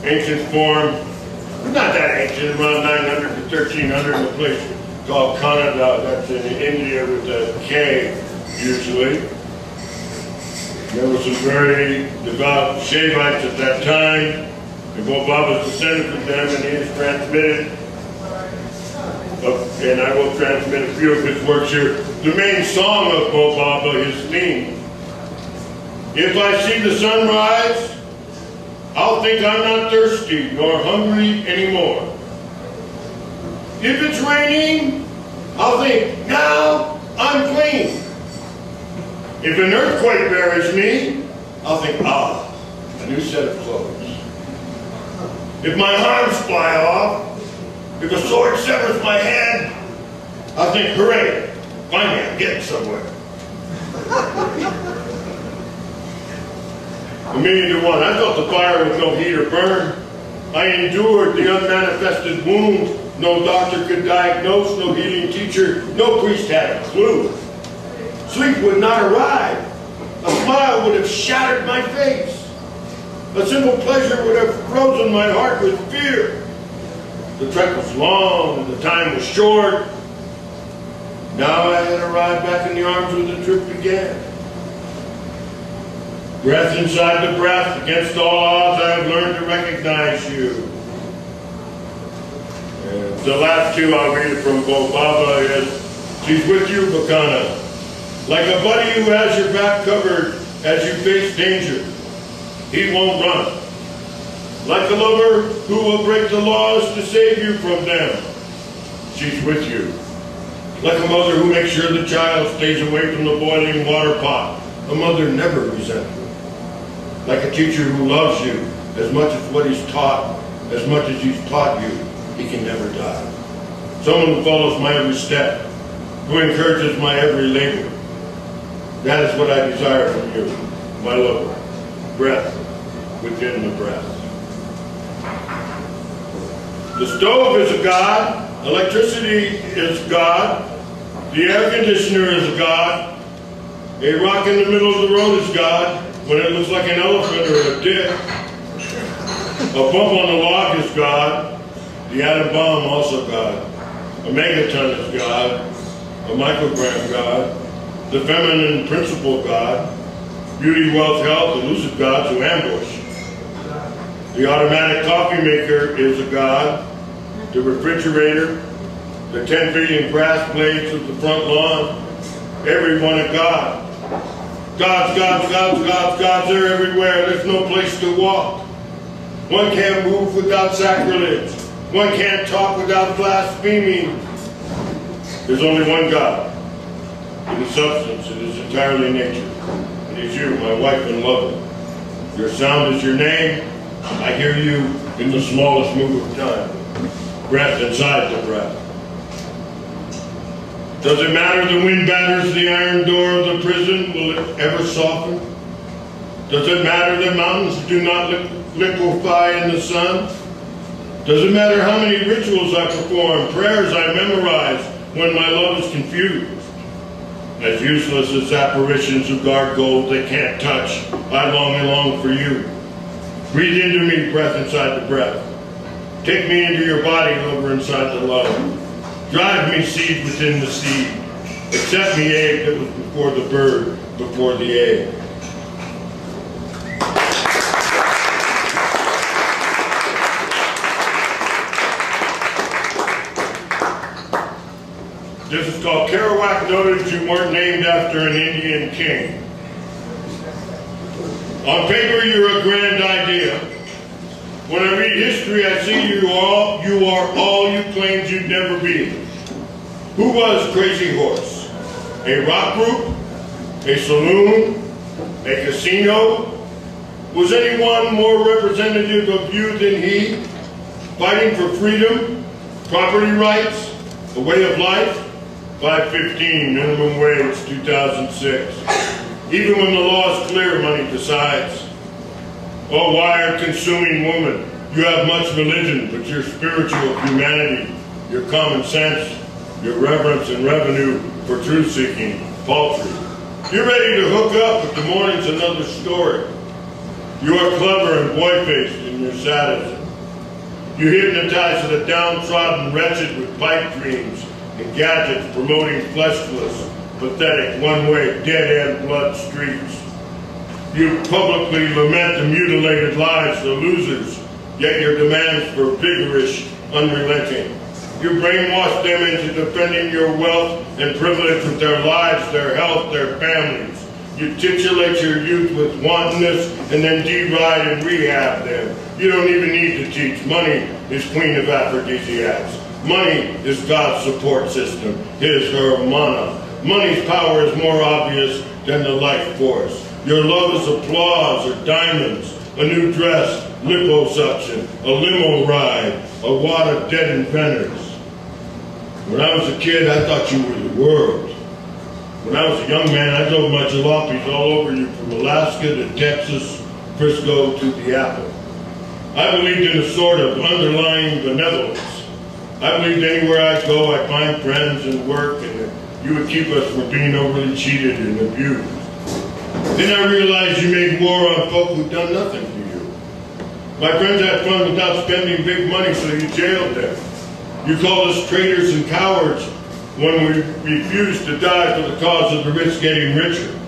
ancient form, not that ancient, around 900 to 1300 in a place called Kannada. That's in India with a K, usually. There were some very devout Shaivites at that time, and Bobaba is descended from them, and he is transmitted. And I will transmit a few of his works here. The main song of Bobaba, his theme. If I see the sun rise, I'll think I'm not thirsty nor hungry anymore. If it's raining, I'll think, now I'm clean. If an earthquake buries me, I'll think, ah, a new set of clothes. If my arms fly off, if a sword severs my head, I'll think, hooray, finally I'm getting somewhere. 1,000,000 to 1. I felt the fire with no heat or burn. I endured the unmanifested wound. No doctor could diagnose, no healing teacher, no priest had a clue. Sleep would not arrive. A smile would have shattered my face. A simple pleasure would have frozen my heart with fear. The trek was long and the time was short. Now I had arrived back in the arms where the trip began. Breath inside the breath, against all odds I have learned to recognize you. And the last two I'll read from Bobaba is, she's with you, Bacana. Like a buddy who has your back covered as you face danger. He won't run. Like a lover who will break the laws to save you from them. She's with you. Like a mother who makes sure the child stays away from the boiling water pot. A mother never resentful. Like a teacher who loves you as much as what he's taught, as much as he's taught you, he can never die. Someone who follows my every step, who encourages my every labor. That is what I desire from you, my lover. Breath within the breath. The stove is a god, electricity is God, the air conditioner is a god, a rock in the middle of the road is God, when it looks like an elephant or a dick. A bump on the log is God, the atom bomb also God, a megaton is God, a microgram God, the feminine principle God, beauty, wealth, health, elusive gods who ambush. The automatic coffee maker is a god, the refrigerator, the 10 billion grass blades of the front lawn, every one a god. Gods, gods, gods, gods, gods, they're everywhere. There's no place to walk. One can't move without sacrilege. One can't talk without blaspheming. There's only one God. In the substance, it is entirely nature. It is you, my wife and lover. Your sound is your name. I hear you in the smallest move of time. Breath inside the breath. Does it matter the wind batters the iron door of the prison? Will it ever soften? Does it matter that mountains do not liquefy in the sun? Does it matter how many rituals I perform, prayers I memorize when my love is confused? As useless as apparitions who guard gold they can't touch, I long and long for you. Breathe into me, breath inside the breath. Take me into your body, lover inside the love. Drive me seed within the seed. Accept me egg that was before the bird, before the egg. This is called Kerouac Noted You Weren't Named After an Indian King. On paper, you're a grand idea. When I read history, I see you are all you claimed you'd never be. Who was Crazy Horse? A rock group? A saloon? A casino? Was anyone more representative of you than he? Fighting for freedom, property rights, a way of life? 5.15 minimum wage, 2006. Even when the law is clear, money decides. Oh, wired, consuming woman, you have much religion, but your spiritual humanity, your common sense, your reverence and revenue for truth-seeking, paltry. You're ready to hook up, but the morning's another story. You are clever and boy-faced in your sadism. You hypnotize the downtrodden wretched with pipe dreams and gadgets promoting fleshless, pathetic, one-way, dead-end blood streets. You publicly lament the mutilated lives, the losers, yet your demands for vigorous, unrelenting. You brainwash them into defending your wealth and privilege with their lives, their health, their families. You titulate your youth with wantonness and then deride and rehab them. You don't even need to teach. Money is queen of aphrodisiacs. Money is God's support system, his, her, mana. Money's power is more obvious than the life force. Your love is applause or diamonds, a new dress, liposuction, a limo ride, a wad of dead inventors. When I was a kid, I thought you were the world. When I was a young man, I drove my jalopies all over you from Alaska to Texas, Frisco to the Apple. I believed in a sort of underlying benevolence. I believed anywhere I go, I'd find friends and work, and that you would keep us from being overly cheated and abused. Then I realized you made war on folk who'd done nothing for you. My friends had fun without spending big money, so you jailed them. You called us traitors and cowards when we refused to die for the cause of the rich getting richer.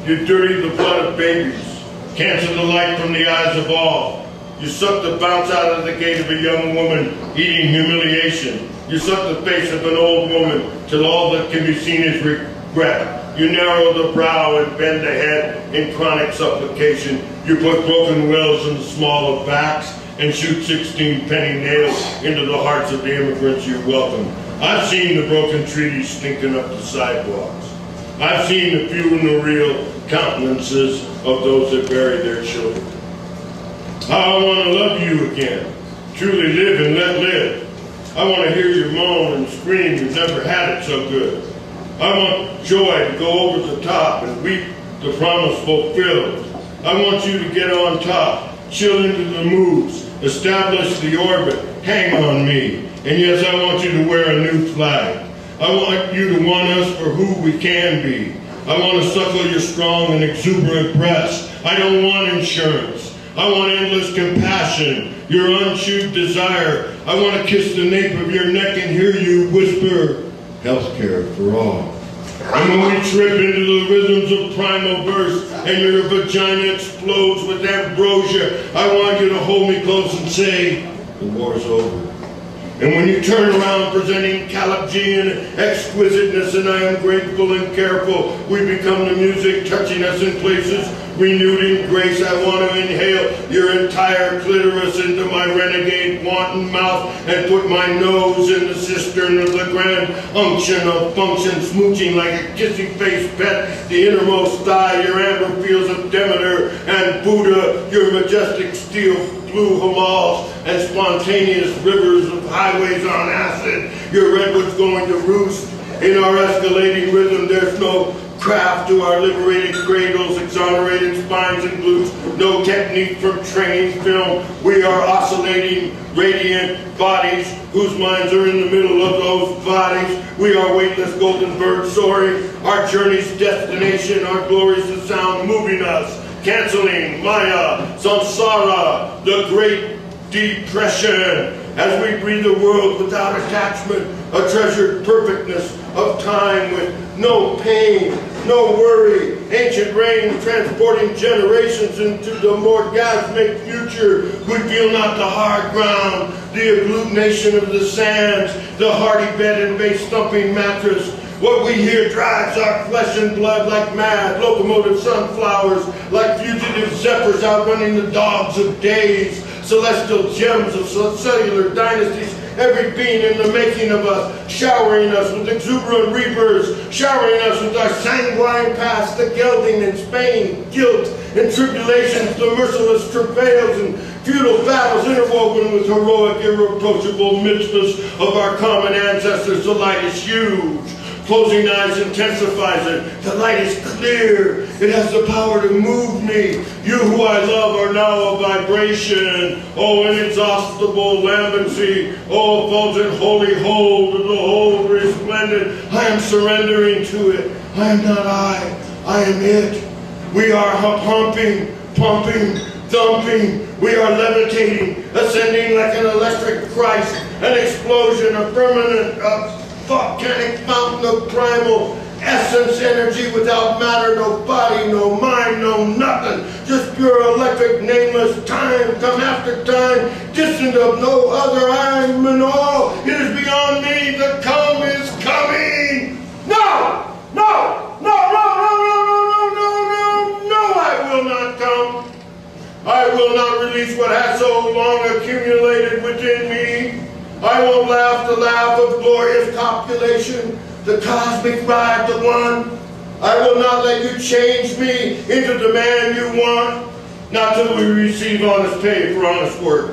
You dirtied the blood of babies, canceled the light from the eyes of all. You sucked the bounce out of the gate of a young woman eating humiliation. You sucked the face of an old woman till all that can be seen is regret. You narrow the brow and bend the head in chronic supplication. You put broken wills in the small of backs and shoot 16 penny nails into the hearts of the immigrants you welcome. I've seen the broken treaties stinking up the sidewalks. I've seen the funereal countenances of those that bury their children. How I want to love you again, truly live and let live. I want to hear you moan and scream, you've never had it so good. I want joy to go over the top and weep the promise fulfilled. I want you to get on top, chill into the moves, establish the orbit, hang on me. And yes, I want you to wear a new flag. I want you to want us for who we can be. I want to suckle your strong and exuberant breast. I don't want insurance. I want endless compassion, your unchewed desire. I want to kiss the nape of your neck and hear you whisper, healthcare for all. And when we trip into the rhythms of primal verse and your vagina explodes with ambrosia, I want you to hold me close and say, the war's over. And when you turn around presenting Calipgian exquisiteness, and I am grateful and careful, we become the music touching us in places renewed in grace. I want to inhale your entire clitoris into my renegade wanton mouth and put my nose in the cistern of the grand unction of function, smooching like a kissy-faced pet, the innermost thigh, your amber fields of Demeter and Buddha, your majestic steel blue Hamals and spontaneous rivers of highways on acid, your redwoods going to roost. In our escalating rhythm, there's no craft to our liberated cradles, exonerated spines and glutes, no technique from training film. We are oscillating, radiant bodies whose minds are in the middle of those bodies. We are weightless golden birds soaring, our journey's destination, our glory's the sound moving us, canceling Maya, Samsara, the Great Depression, as we breathe a world without attachment, a treasured perfectness of time with no pain, no worry, ancient rain transporting generations into the orgasmic future. We feel not the hard ground, the agglutination of the sands, the hardy bed and base thumping mattress. What we hear drives our flesh and blood like mad locomotive sunflowers, like fugitive zephyrs outrunning the dogs of days, celestial gems of cellular dynasties, every being in the making of us, showering us with exuberant rebirths, showering us with our sanguine past, the gelding and Spain, guilt and tribulations, the merciless travails and futile battles interwoven with heroic, irreproachable mitzvahs of our common ancestors. The light is huge. Closing eyes intensifies it. The light is clear. It has the power to move me. You who I love are now a vibration. Oh, inexhaustible lambency. Oh, effulgent holy hold of the whole resplendent. I am surrendering to it. I am not I am it. We are pumping, pumping, thumping. We are levitating, ascending like an electric Christ, an explosion, a permanent, volcanic fountain of primal essence, energy without matter, no body, no mind, no nothing, just pure electric, nameless time, come after time, distant of no other. I am in all. It is beyond me. The come is coming. No! No! No! No! No! No! No! No! No! No! I will not come. I will not release what has so long accumulated within me. I won't laugh the laugh of glorious copulation, the cosmic ride, the one. I will not let you change me into the man you want, not till we receive honest pay for honest work,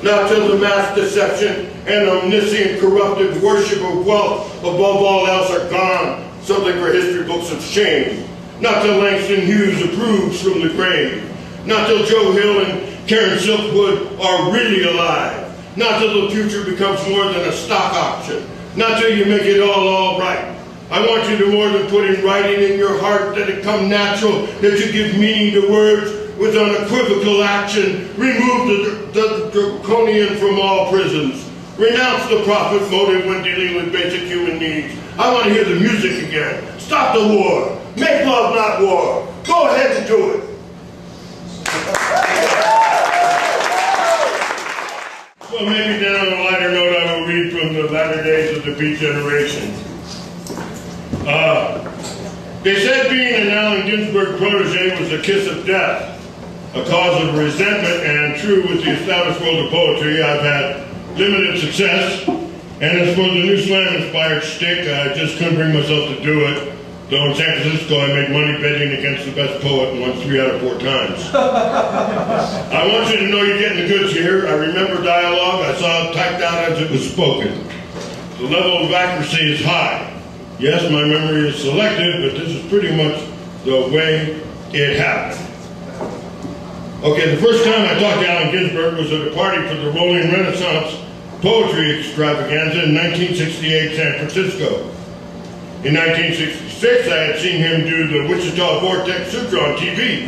not till the mass deception and omniscient corrupted worship of wealth above all else are gone, something for history books of shame, not till Langston Hughes approves from the grave, not till Joe Hill and Karen Silkwood are really alive, not till the future becomes more than a stock option, not till you make it all right. I want you to more than put in writing in your heart that it come natural, that you give meaning to words with unequivocal action, remove the draconian from all prisons, renounce the profit motive when dealing with basic human needs. I want to hear the music again. Stop the war. Make love, not war. Go ahead and do it. Well, maybe then on a lighter note, I will read from the latter days of the Beat Generation. They said being an Allen Ginsberg protege was a kiss of death, a cause of resentment, and true with the established world of poetry, I've had limited success. And as for the new slam-inspired shtick, I just couldn't bring myself to do it. Though in San Francisco, I made money betting against the best poet and won 3 out of 4 times. I want you to know you're getting the goods here. I remember dialogue. I saw it typed out as it was spoken. The level of accuracy is high. Yes, my memory is selective, but this is pretty much the way it happened. Okay, the first time I talked to Allen Ginsberg was at a party for the Rolling Renaissance Poetry Extravaganza in 1968 San Francisco. In 1966, I had seen him do the Wichita Vortex Sutra on TV,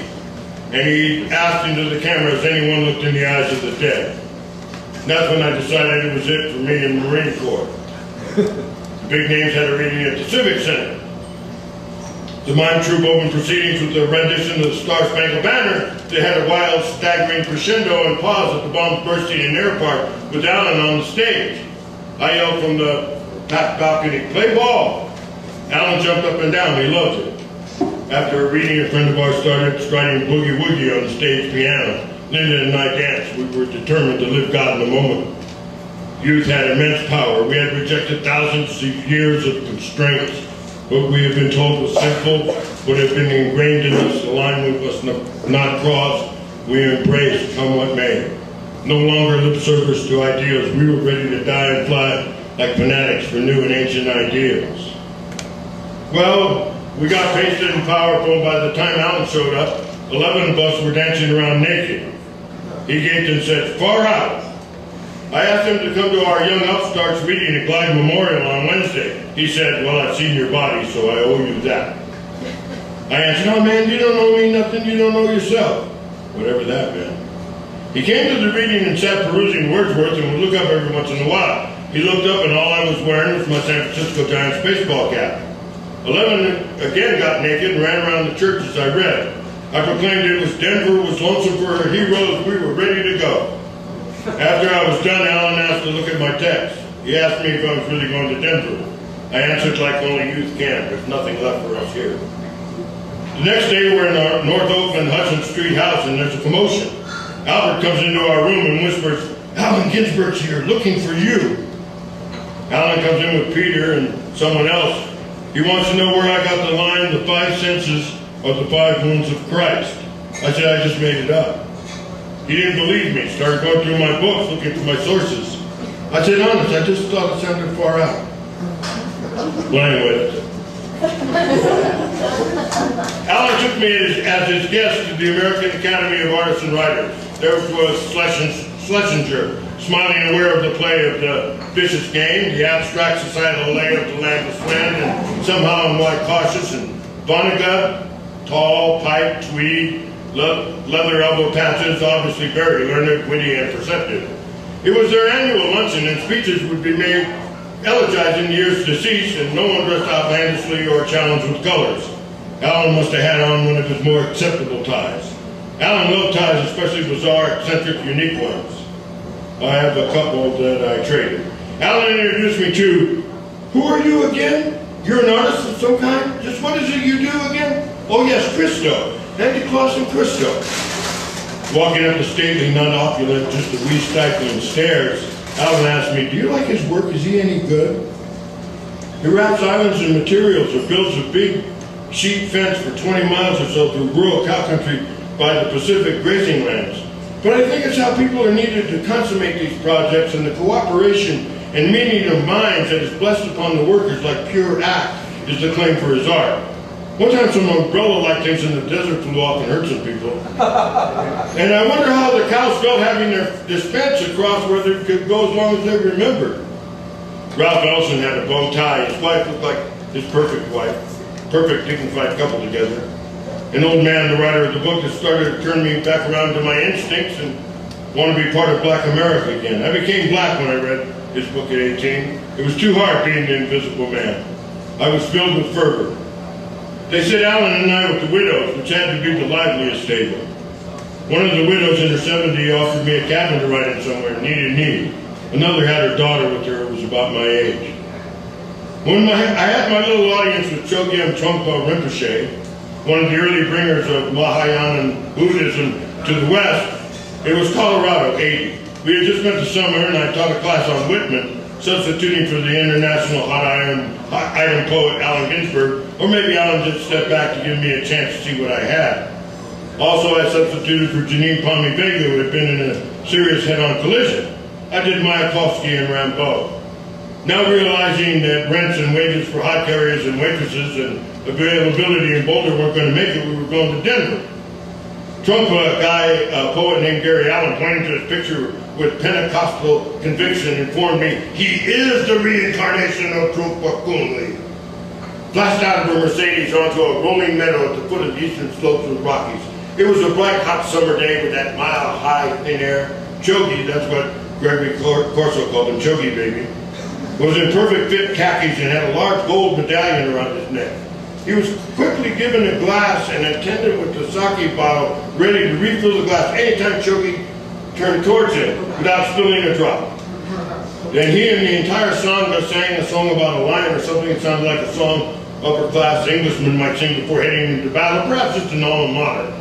and he asked into the camera, has anyone looked in the eyes of the dead? And that's when I decided it was it for me in the Marine Corps. The big names had a reading at the Civic Center. The mime troupe opened proceedings with the rendition of the Star-Spangled Banner. They had a wild, staggering crescendo and pause at the bombs bursting in Air Park with Allen on the stage. I yelled from the back balcony, "Play ball!" Alan jumped up and down. He loved it. After a reading, a friend of ours started striding boogie woogie on the stage piano. Linda and I danced. We were determined to live God in the moment. Youth had immense power. We had rejected thousands of years of constraints. What we had been told was sinful, what had been ingrained in us, the line we must not cross, we embraced, come what may. No longer lip service to ideals. We were ready to die and fly like fanatics for new and ancient ideals. Well, we got pasted and powerful. By the time Alan showed up, 11 of us were dancing around naked. He gaped and said, "Far out." I asked him to come to our Young Upstarts meeting at Glide Memorial on Wednesday. He said, "Well, I've seen your body, so I owe you that." I answered, "Oh man, you don't owe me nothing you don't know yourself." Whatever that meant. He came to the reading and sat perusing Wordsworth and would look up every once in a while. He looked up and all I was wearing was my San Francisco Giants baseball cap. 11 again got naked and ran around the church as I read. I proclaimed it was Denver was lonesome for her heroes, we were ready to go. After I was done, Alan asked to look at my text. He asked me if I was really going to Denver. I answered like only youth can, there's nothing left for us here. The next day we're in our North Oakland Hudson Street house and there's a commotion. Albert comes into our room and whispers, "Allen Ginsberg's here, looking for you." Alan comes in with Peter and someone else. He wants to know where I got the line, "the five senses of the five wounds of Christ." I said, "I just made it up." He didn't believe me, started going through my books, looking for my sources. I said, "Honest, I just thought it sounded far out." Well, anyway, Alan took me as his guest to the American Academy of Artists and Writers. There was Schlesinger, smiling aware of the play of the vicious game, the abstract societal lay of the landless land, and somehow in white cautious, and Vonnegut, tall, pipe, tweed, leather elbow patches, obviously very learned, witty, and perceptive. It was their annual luncheon, and speeches would be made elegizing the years deceased, and no one dressed outlandishly or challenged with colors. Alan must have had on one of his more acceptable ties. Alan loved ties, especially bizarre, eccentric, unique ones. I have a couple that I traded. Alan introduced me to, "Who are you again? You're an artist of some kind? Just what is it you do again?" "Oh yes, Christo. Andy Clausen Christo." Walking up the stately, not opulent, just a wee stifling stairs, Alan asked me, "Do you like his work? Is he any good?" He wraps islands and materials or builds a big sheep fence for 20 miles or so through rural cow country by the Pacific grazing lands. But I think it's how people are needed to consummate these projects and the cooperation and meeting of minds that is blessed upon the workers like pure act is the claim for his art. One time some umbrella-like things in the desert flew off and hurt some people. And I wonder how the cows felt having this fence across where they could go as long as they remembered. Ralph Ellison had a bow tie. His wife looked like his perfect wife. Perfect, dignified couple together. An old man, the writer of the book, that started to turn me back around to my instincts and want to be part of Black America again. I became black when I read his book at 18. It was too hard being the invisible man. I was filled with fervor. They said Alan and I with the widows, which had to be the liveliest stable. One of the widows in her 70s offered me a cabin to ride in somewhere, knee. Another had her daughter with her who was about my age. When I had my little audience with Chogyam Trungpa Rinpoche, one of the early bringers of Mahayana Buddhism to the West, it was Colorado, 80. We had just spent the summer and I taught a class on Whitman, substituting for the international hot item poet Allen Ginsberg, or maybe Alan just stepped back to give me a chance to see what I had. Also, I substituted for Janine Palmy Vega, who had been in a serious head-on collision. I did Mayakovsky and Rimbaud. Now realizing that rents and wages for hot carriers and waitresses and availability in Boulder weren't going to make it, we were going to Denver. Trungpa, a poet named Gary Allen, pointing to his picture with Pentecostal conviction, informed me he is the reincarnation of Trungpa Kunli. Flashed out of a Mercedes onto a rolling meadow at the foot of the eastern slopes of the Rockies. It was a bright, hot summer day with that mile-high thin air. Chogi, that's what Gregory Corso called him, Chogi baby, was in perfect fit khakis and had a large gold medallion around his neck. He was quickly given a glass and attendant with the sake bottle, ready to refill the glass anytime Chogi turned towards him without spilling a drop. Then he and the entire sangha sang a song about a lion or something that sounded like a song upper-class Englishmen might sing before heading into battle, perhaps just an alma mater.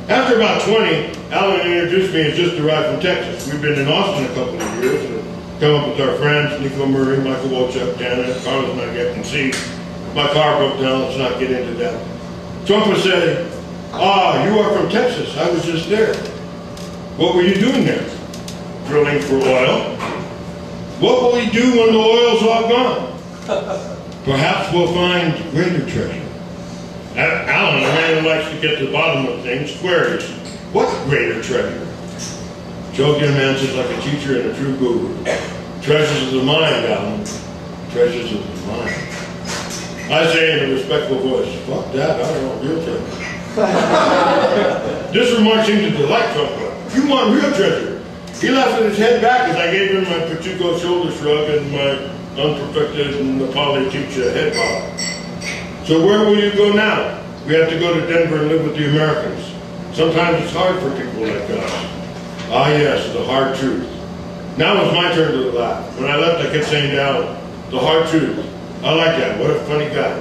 After about 20, Alan introduced me as just arrived from Texas. We've been in Austin a couple of years and come up with our friends, Nico Murray, Michael Wolchuk, Dana, Carlos and I get and see. My car broke down, let's not get into that. Trump said, "Ah, you are from Texas, I was just there. What were you doing there?" "Drilling for oil." "What will we do when the oil's all gone?" "Perhaps we'll find greater treasure." Alan, a man who likes to get to the bottom of things, queries, "What greater treasure?" Joe Gim answers like a teacher and a true guru. "Treasures of the mind, Alan. Treasures of the mind." I say in a respectful voice, "Fuck that, I don't want real treasure." This remark seemed to delight Trump. "You want real treasure?" He laughed with his head back as I gave him my Pachuco shoulder shrug and my unperfected Nepali Ticha head bob. "So where will you go now?" "We have to go to Denver and live with the Americans. Sometimes it's hard for people like us." Ah yes, the hard truth. Now it was my turn to laugh. When I left, I kept saying to Alan, "The hard truth. I like that. What a funny guy."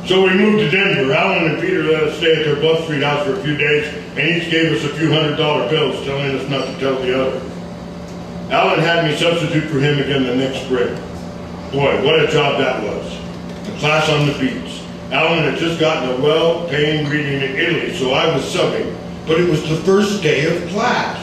So we moved to Denver. Alan and Peter let us stay at their Bluff Street house for a few days, and each gave us a few $100 bills, telling us not to tell the other. Alan had me substitute for him again the next spring. Boy, what a job that was. A class on the beach. Alan had just gotten a well-paying reading in Italy, so I was subbing. But it was the first day of class.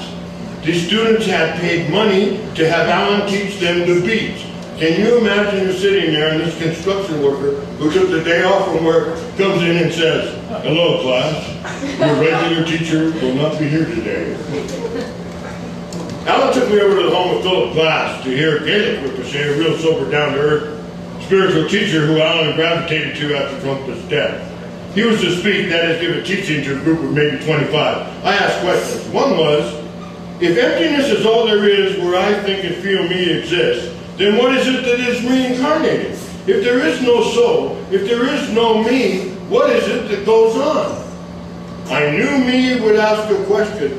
The students had paid money to have Alan teach them the beach. Can you imagine you're sitting there and this construction worker who took the day off from work comes in and says, "Hello, class. Your regular teacher will not be here today." Alan took me over to the home of Philip Glass to hear Gaelic Ricochet, a real sober, down-to-earth spiritual teacher who Alan gravitated to after Trump's death. He was to speak, that is, give a teaching to a group of maybe 25. I asked questions. One was, if emptiness is all there is where I think and feel me exists, then what is it that is reincarnated? If there is no soul, if there is no me, what is it that goes on? I knew me would ask a question.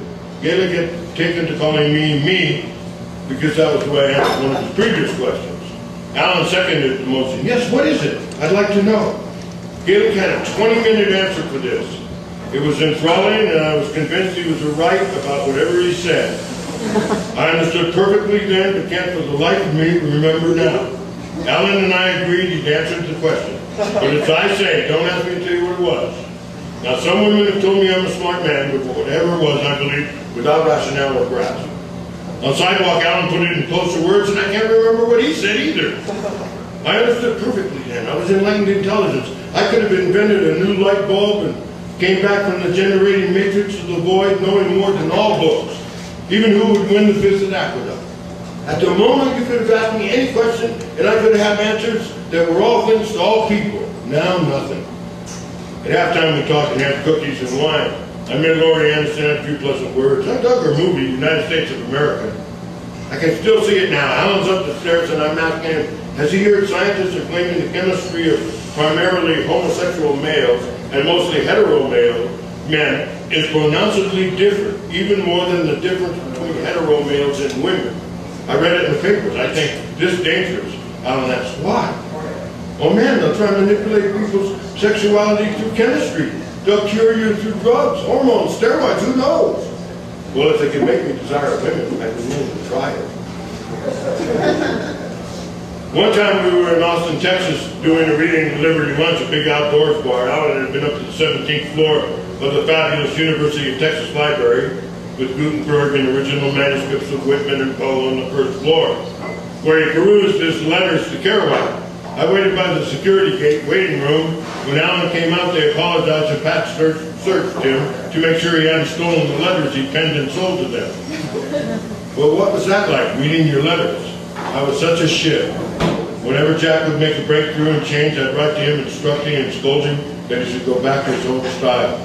Gaelic had taken to calling me, because that was the way I answered one of his previous questions. Alan seconded the motion. "Yes, what is it? I'd like to know." Gaelic had a 20-minute answer for this. It was enthralling, and I was convinced he was right about whatever he said. I understood perfectly then, but can't for the life of me remember now. Alan and I agreed he'd answered the question. But as I say, don't ask me to tell you what it was. Now, some women have told me I'm a smart man, but whatever it was, I believe, without rationale or grasp. On sidewalk, Alan put it in closer words, and I can't remember what he said either. I understood perfectly then. I was enlightened intelligence. I could have invented a new light bulb and came back from the generating matrix of the void knowing more than all books. Even who would win the Fifth of Aqueduct. At the moment, you could have asked me any question, and I could have answers that were all things to all people. Now, nothing. At halftime, we talked and had cookies and wine. I met Laurie Anderson and a few pleasant words. I dug her movie, United States of America. I can still see it now. Alan's up the stairs, and I'm asking him, has he heard scientists are claiming the chemistry of primarily homosexual males and mostly hetero men is pronouncedly different, even more than the difference between hetero males and women. I read it in the papers. I think this dangerous. Alan asked, why? Oh man, they'll try to manipulate people's sexuality through chemistry. They'll cure you through drugs, hormones, steroids, who knows? Well, if they can make me desire women, I'd be willing to try it. One time we were in Austin, Texas, doing a reading at Liberty Lunch, a big outdoors bar. Alan had been up to the 17th floor of the fabulous University of Texas Library with Gutenberg and original manuscripts of Whitman and Poe on the first floor, where he perused his letters to Kerouac. I waited by the security gate waiting room. When Alan came out, they apologized and Pat searched him to make sure he hadn't stolen the letters he penned and sold to them. Well, what was that like, reading your letters? I was such a shit. Whenever Jack would make a breakthrough and change, I'd write to him instructing and scolding that he should go back to his old style.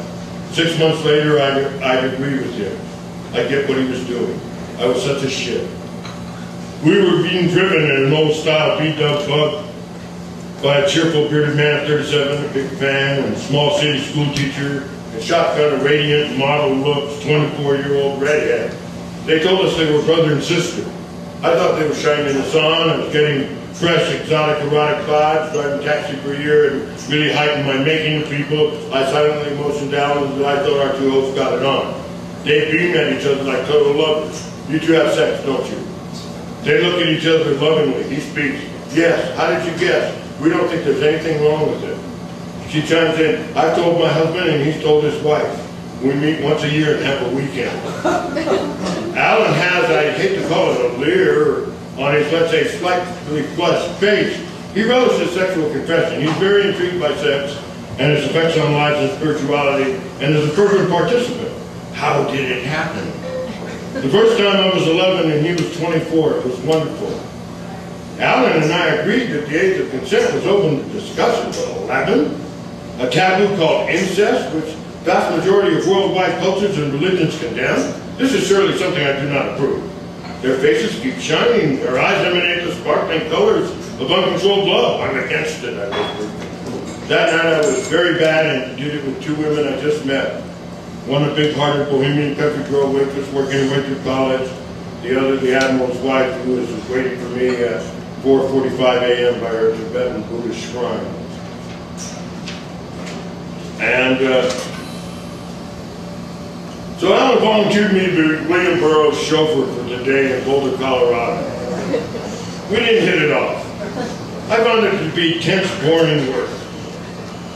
6 months later, I'd agree with him. I get what he was doing. I was such a shit. We were being driven in an old-style beat-up bug by a cheerful bearded man of 37, a big fan, and a small city school teacher, and shotgun a radiant model looks 24-year-old redhead. They told us they were brother and sister. I thought they were shining in the sun. I was getting fresh, exotic, erotic vibes, driving taxi for a year, and really heightened my making of people. I silently motioned down, and I thought our two hosts got it on. They beamed at each other like total lovers. You two have sex, don't you? They look at each other lovingly. He speaks. Yes. How did you guess? We don't think there's anything wrong with it. She chimes in. I've told my husband, and he's told his wife. We meet once a year and have a weekend. Alan has, I hate to call it a leer, on his, let's say, slightly flushed face. He relishes sexual confession. He's very intrigued by sex and its effects on lives and spirituality, and is a fervent participant. How did it happen? The first time I was 11 and he was 24. It was wonderful. Alan and I agreed that the age of consent was open to discussion, but 11? A taboo called incest, which the vast majority of worldwide cultures and religions condemn? This is surely something I do not approve. Their faces keep shining, their eyes emanate the sparkling colors of uncontrolled love. I'm against it, I whispered. That night I was very bad and did it with two women I just met. One a big-hearted bohemian country girl waitress working her way through college. The other the admiral's wife who was waiting for me at 4:45 a.m. by her Tibetan Buddhist shrine. And so Alan volunteered me to be William Burroughs' chauffeur for the day in Boulder, Colorado. We didn't hit it off. I found it to be tense, boring work.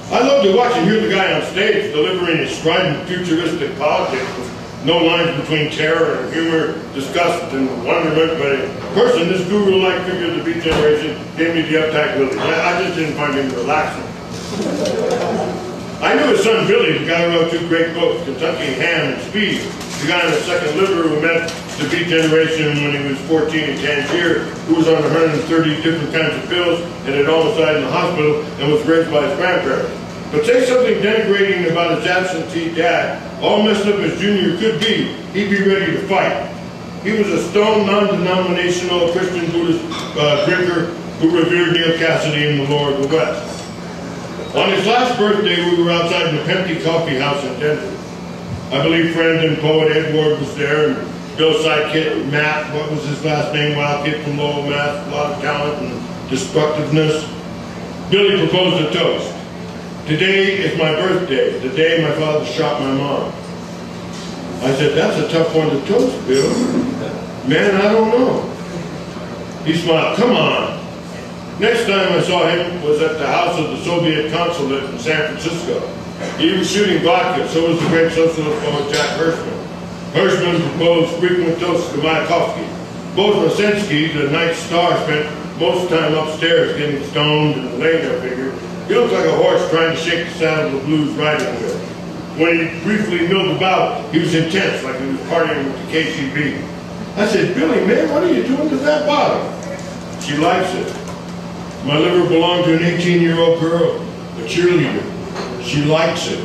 I loved to watch and hear the guy on stage delivering his strident, futuristic politics with no lines between terror and humor, disgust and wonderment, but in person, this guru-like figure of the Beat Generation gave me the uptight willies. I just didn't find him relaxing. I knew his son Billy, the guy who wrote two great books, Kentucky Ham and Speed, the guy in the second liver who met the Beat Generation when he was 14 in Tangier, who was on 130 different kinds of pills and had almost died in the hospital and was raised by his grandparents. But say something denigrating about his absentee dad, all messed up as Junior could be, he'd be ready to fight. He was a stone, non-denominational Christian Buddhist drinker who revered Neil Cassidy and the Lord of the West. On his last birthday, we were outside an empty coffee house in Denver. I believe friend and poet Ed Ward was there, and Bill's sidekick, Matt, what was his last name, wild kid from Lowell, Mass, a lot of talent and destructiveness. Billy proposed a toast. Today is my birthday, the day my father shot my mom. I said, that's a tough one to toast, Bill. Man, I don't know. He smiled, come on. Next time I saw him was at the house of the Soviet consulate in San Francisco. He was shooting vodka, so was the great socialist poet Jack Hirschman. Hirschman proposed frequent toasts to Mayakovsky. Bozrosensky, the night star, spent most time upstairs getting stoned and laying there, figured. He looked like a horse trying to shake the saddle of the blues riding whip. When he briefly milled about, he was intense, like he was partying with the KGB. I said, Billy, man, what are you doing to that bottle? She likes it. My liver belonged to an 18-year-old girl, a cheerleader. She likes it.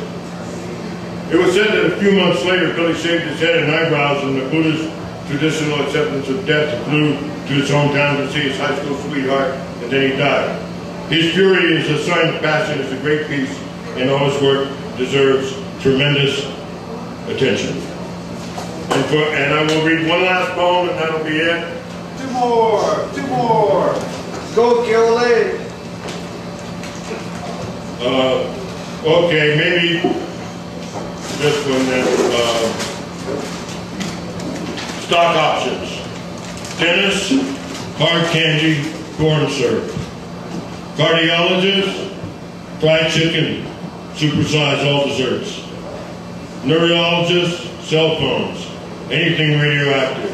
It was said that a few months later, Billy shaved his head and eyebrows, and the Buddhist traditional acceptance of death flew to his hometown to see his high school sweetheart, and then he died. His fury is a sign of passion, is a great piece, and all his work deserves tremendous attention. And I will read one last poem, and that'll be it. Two more. Go, Kerouac. Okay, maybe this one then. Stock options. Tennis, hard candy, corn syrup. Cardiologist, fried chicken, supersize all desserts. Neurologist, cell phones, anything radioactive.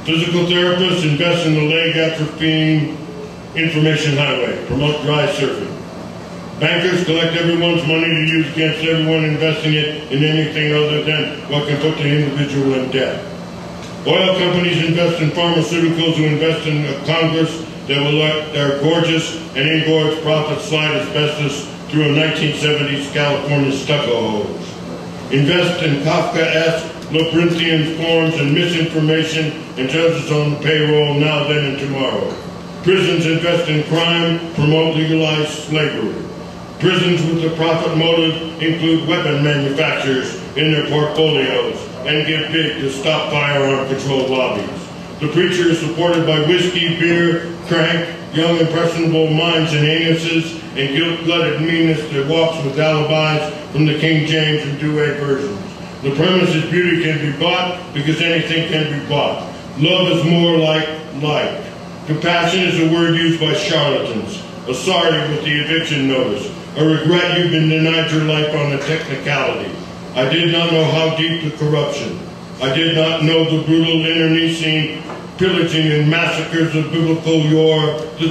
Physical therapist, invest in the leg atrophying information highway, promote dry surfing. Bankers collect everyone's money to use against everyone investing it in anything other than what can put the individual in debt. Oil companies invest in pharmaceuticals who invest in a Congress that will let their gorgeous and engorged profits slide asbestos through a 1970s California stucco hose. Invest in Kafka-esque labyrinthian forms and misinformation and judges on the payroll now, then, and tomorrow. Prisons invest in crime, promote legalized slavery. Prisons with the profit motive include weapon manufacturers in their portfolios and give big to stop firearm control lobbies. The preacher is supported by whiskey, beer, crank, young impressionable minds and anuses, and guilt-glutted meanness that walks with alibis from the King James and Douay versions. The premise is beauty can be bought because anything can be bought. Love is more like light. Compassion is a word used by charlatans. A sorry with the eviction notice. A regret you've been denied your life on a technicality. I did not know how deep the corruption. I did not know the brutal internecine pillaging and massacres of biblical yore, the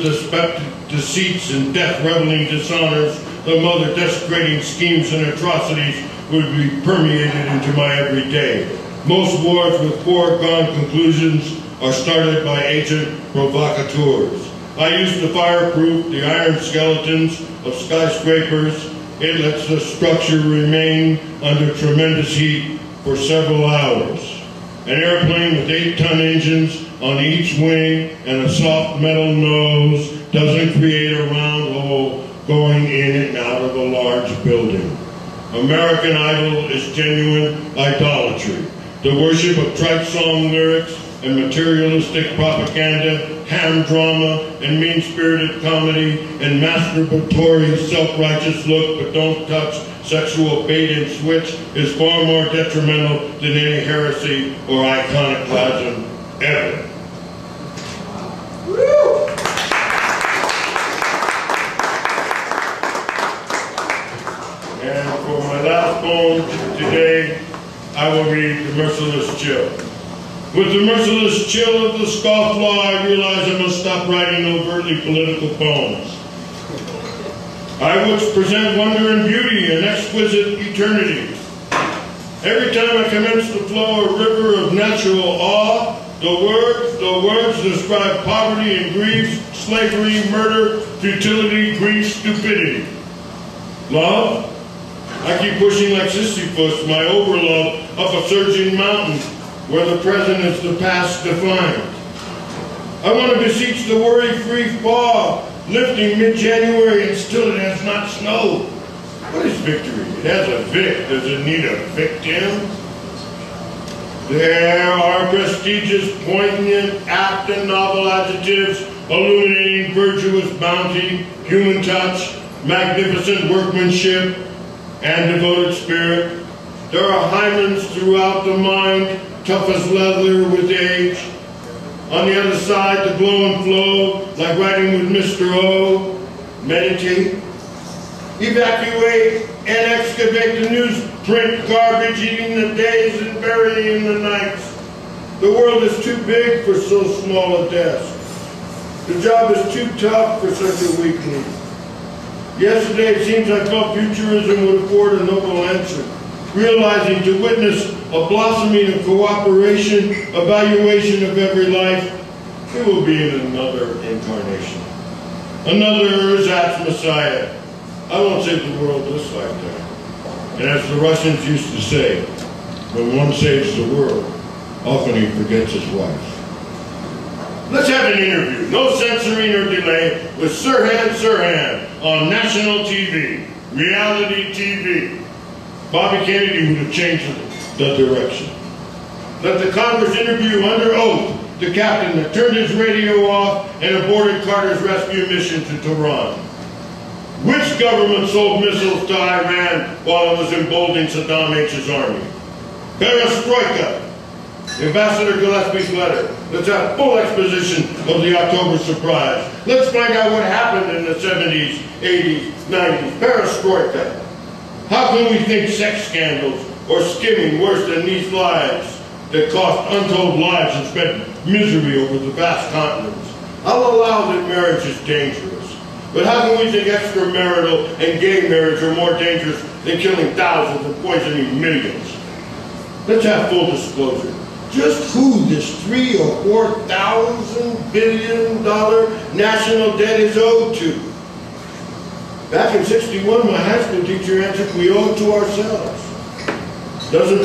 deceits and death-reveling dishonors, the mother desecrating schemes and atrocities would be permeated into my everyday. Most wars with foregone conclusions are started by agent provocateurs. I used to fireproof the iron skeletons of skyscrapers. It lets the structure remain under tremendous heat for several hours. An airplane with 8-ton engines on each wing and a soft metal nose doesn't create a round hole going in and out of a large building. American Idol is genuine idolatry. The worship of trite song lyrics and materialistic propaganda, ham drama, and mean-spirited comedy, and masturbatory self-righteous look but don't touch sexual bait and switch is far more detrimental than any heresy or iconoclasm ever. And for my last poem today, I will read The Merciless Chill. With the merciless chill of the scofflaw, I realize I must stop writing overtly political poems. I would present wonder and beauty and exquisite eternity. Every time I commence to flow a river of natural awe, the words describe poverty and grief, slavery, murder, futility, grief, stupidity. Love? I keep pushing like Sisyphus, my overlove, up a surging mountain, where the present is the past defined. I want to beseech the worry-free fog, lifting mid-January and still it has not snowed. What is victory? It has a vic. Does it need a victim? There are prestigious, poignant, apt, and novel adjectives illuminating virtuous bounty, human touch, magnificent workmanship, and devoted spirit. There are hymens throughout the mind, tough as leather with age. On the other side, the glow and flow, like writing with Mr. O. Meditate. Evacuate and excavate the newsprint garbage, eating the days and burying the nights. The world is too big for so small a desk. The job is too tough for such a weakling. Yesterday, it seems I felt futurism would afford a noble answer. Realizing to witness a blossoming of cooperation, evaluation of every life, it will be in another incarnation. Another ersatz Messiah. I won't save the world this lifetime. And as the Russians used to say, when one saves the world, often he forgets his wife. Let's have an interview, no censoring or delay, with Sirhan on national TV, reality TV. Bobby Kennedy would have changed the direction. Let the Congress interview under oath the captain that turned his radio off and aborted Carter's rescue mission to Tehran. Which government sold missiles to Iran while it was emboldening Saddam H's army? Perestroika. Ambassador Gillespie's letter. Let's have full exposition of the October surprise. Let's find out what happened in the 70s, 80s, 90s. Perestroika. How can we think sex scandals or skimming worse than these lives that cost untold lives and spread misery over the vast continents? I'll allow that marriage is dangerous. But how can we think extramarital and gay marriage are more dangerous than killing thousands and poisoning millions? Let's have full disclosure. Just who this $3,000 or $4,000 billion national debt is owed to? Back in '61, my high school teacher answered, we owe it to ourselves.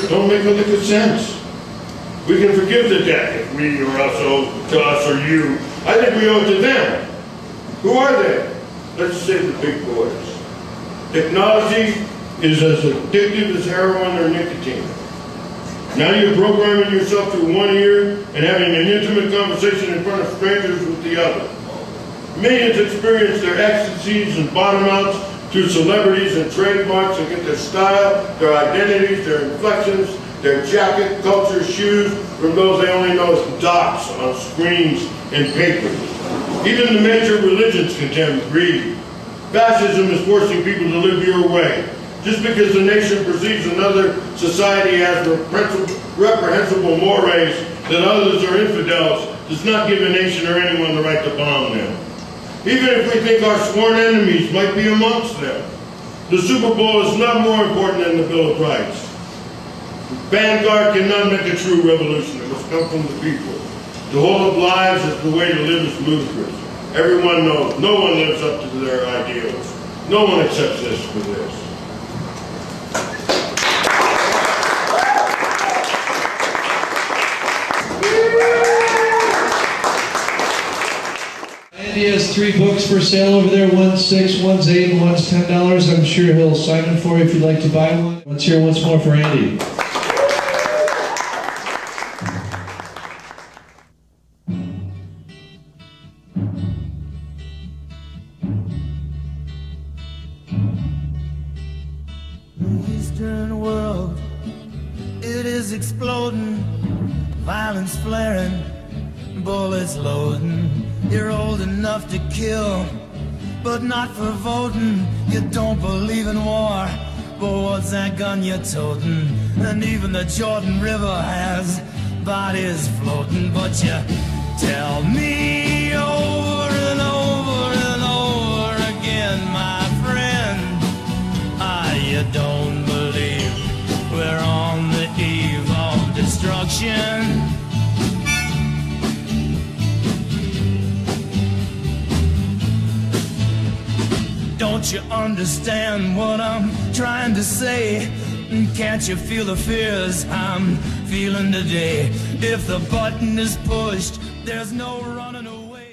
Don't make a lick of sense. We can forgive the debt if we or us owe to us or you. I think we owe it to them. Who are they? Let's say the big boys. Technology is as addictive as heroin or nicotine. Now you're programming yourself through one ear and having an intimate conversation in front of strangers with the other. Millions experience their ecstasies and bottom outs through celebrities and trademarks and get their style, their identities, their inflections, their jacket, culture, shoes from those they only know as dots on screens and paper. Even the major religions condemn greed. Fascism is forcing people to live your way. Just because the nation perceives another society as reprehensible mores that others are infidels does not give a nation or anyone the right to bomb them. Even if we think our sworn enemies might be amongst them. The Super Bowl is not more important than the Bill of Rights. Vanguard cannot make a true revolution. It must come from the people. To hold up lives as the way to live is ludicrous. Everyone knows no one lives up to their ideals. No one accepts this for this. Andy has 3 books for sale over there. One's $6, one's $8, and one's $10. I'm sure he'll sign them for you if you'd like to buy one. Let's hear once more for Andy. The Eastern world, it is exploding, violence flaring, bullets loading. You're old enough to kill, but not for voting. You don't believe in war, but what's that gun you're toting? And even the Jordan River has bodies floating. But you tell me over and over and over again, my friend, you don't believe we're on the eve of destruction. Don't you understand what I'm trying to say? Can't you feel the fears I'm feeling today? If the button is pushed, there's no running away.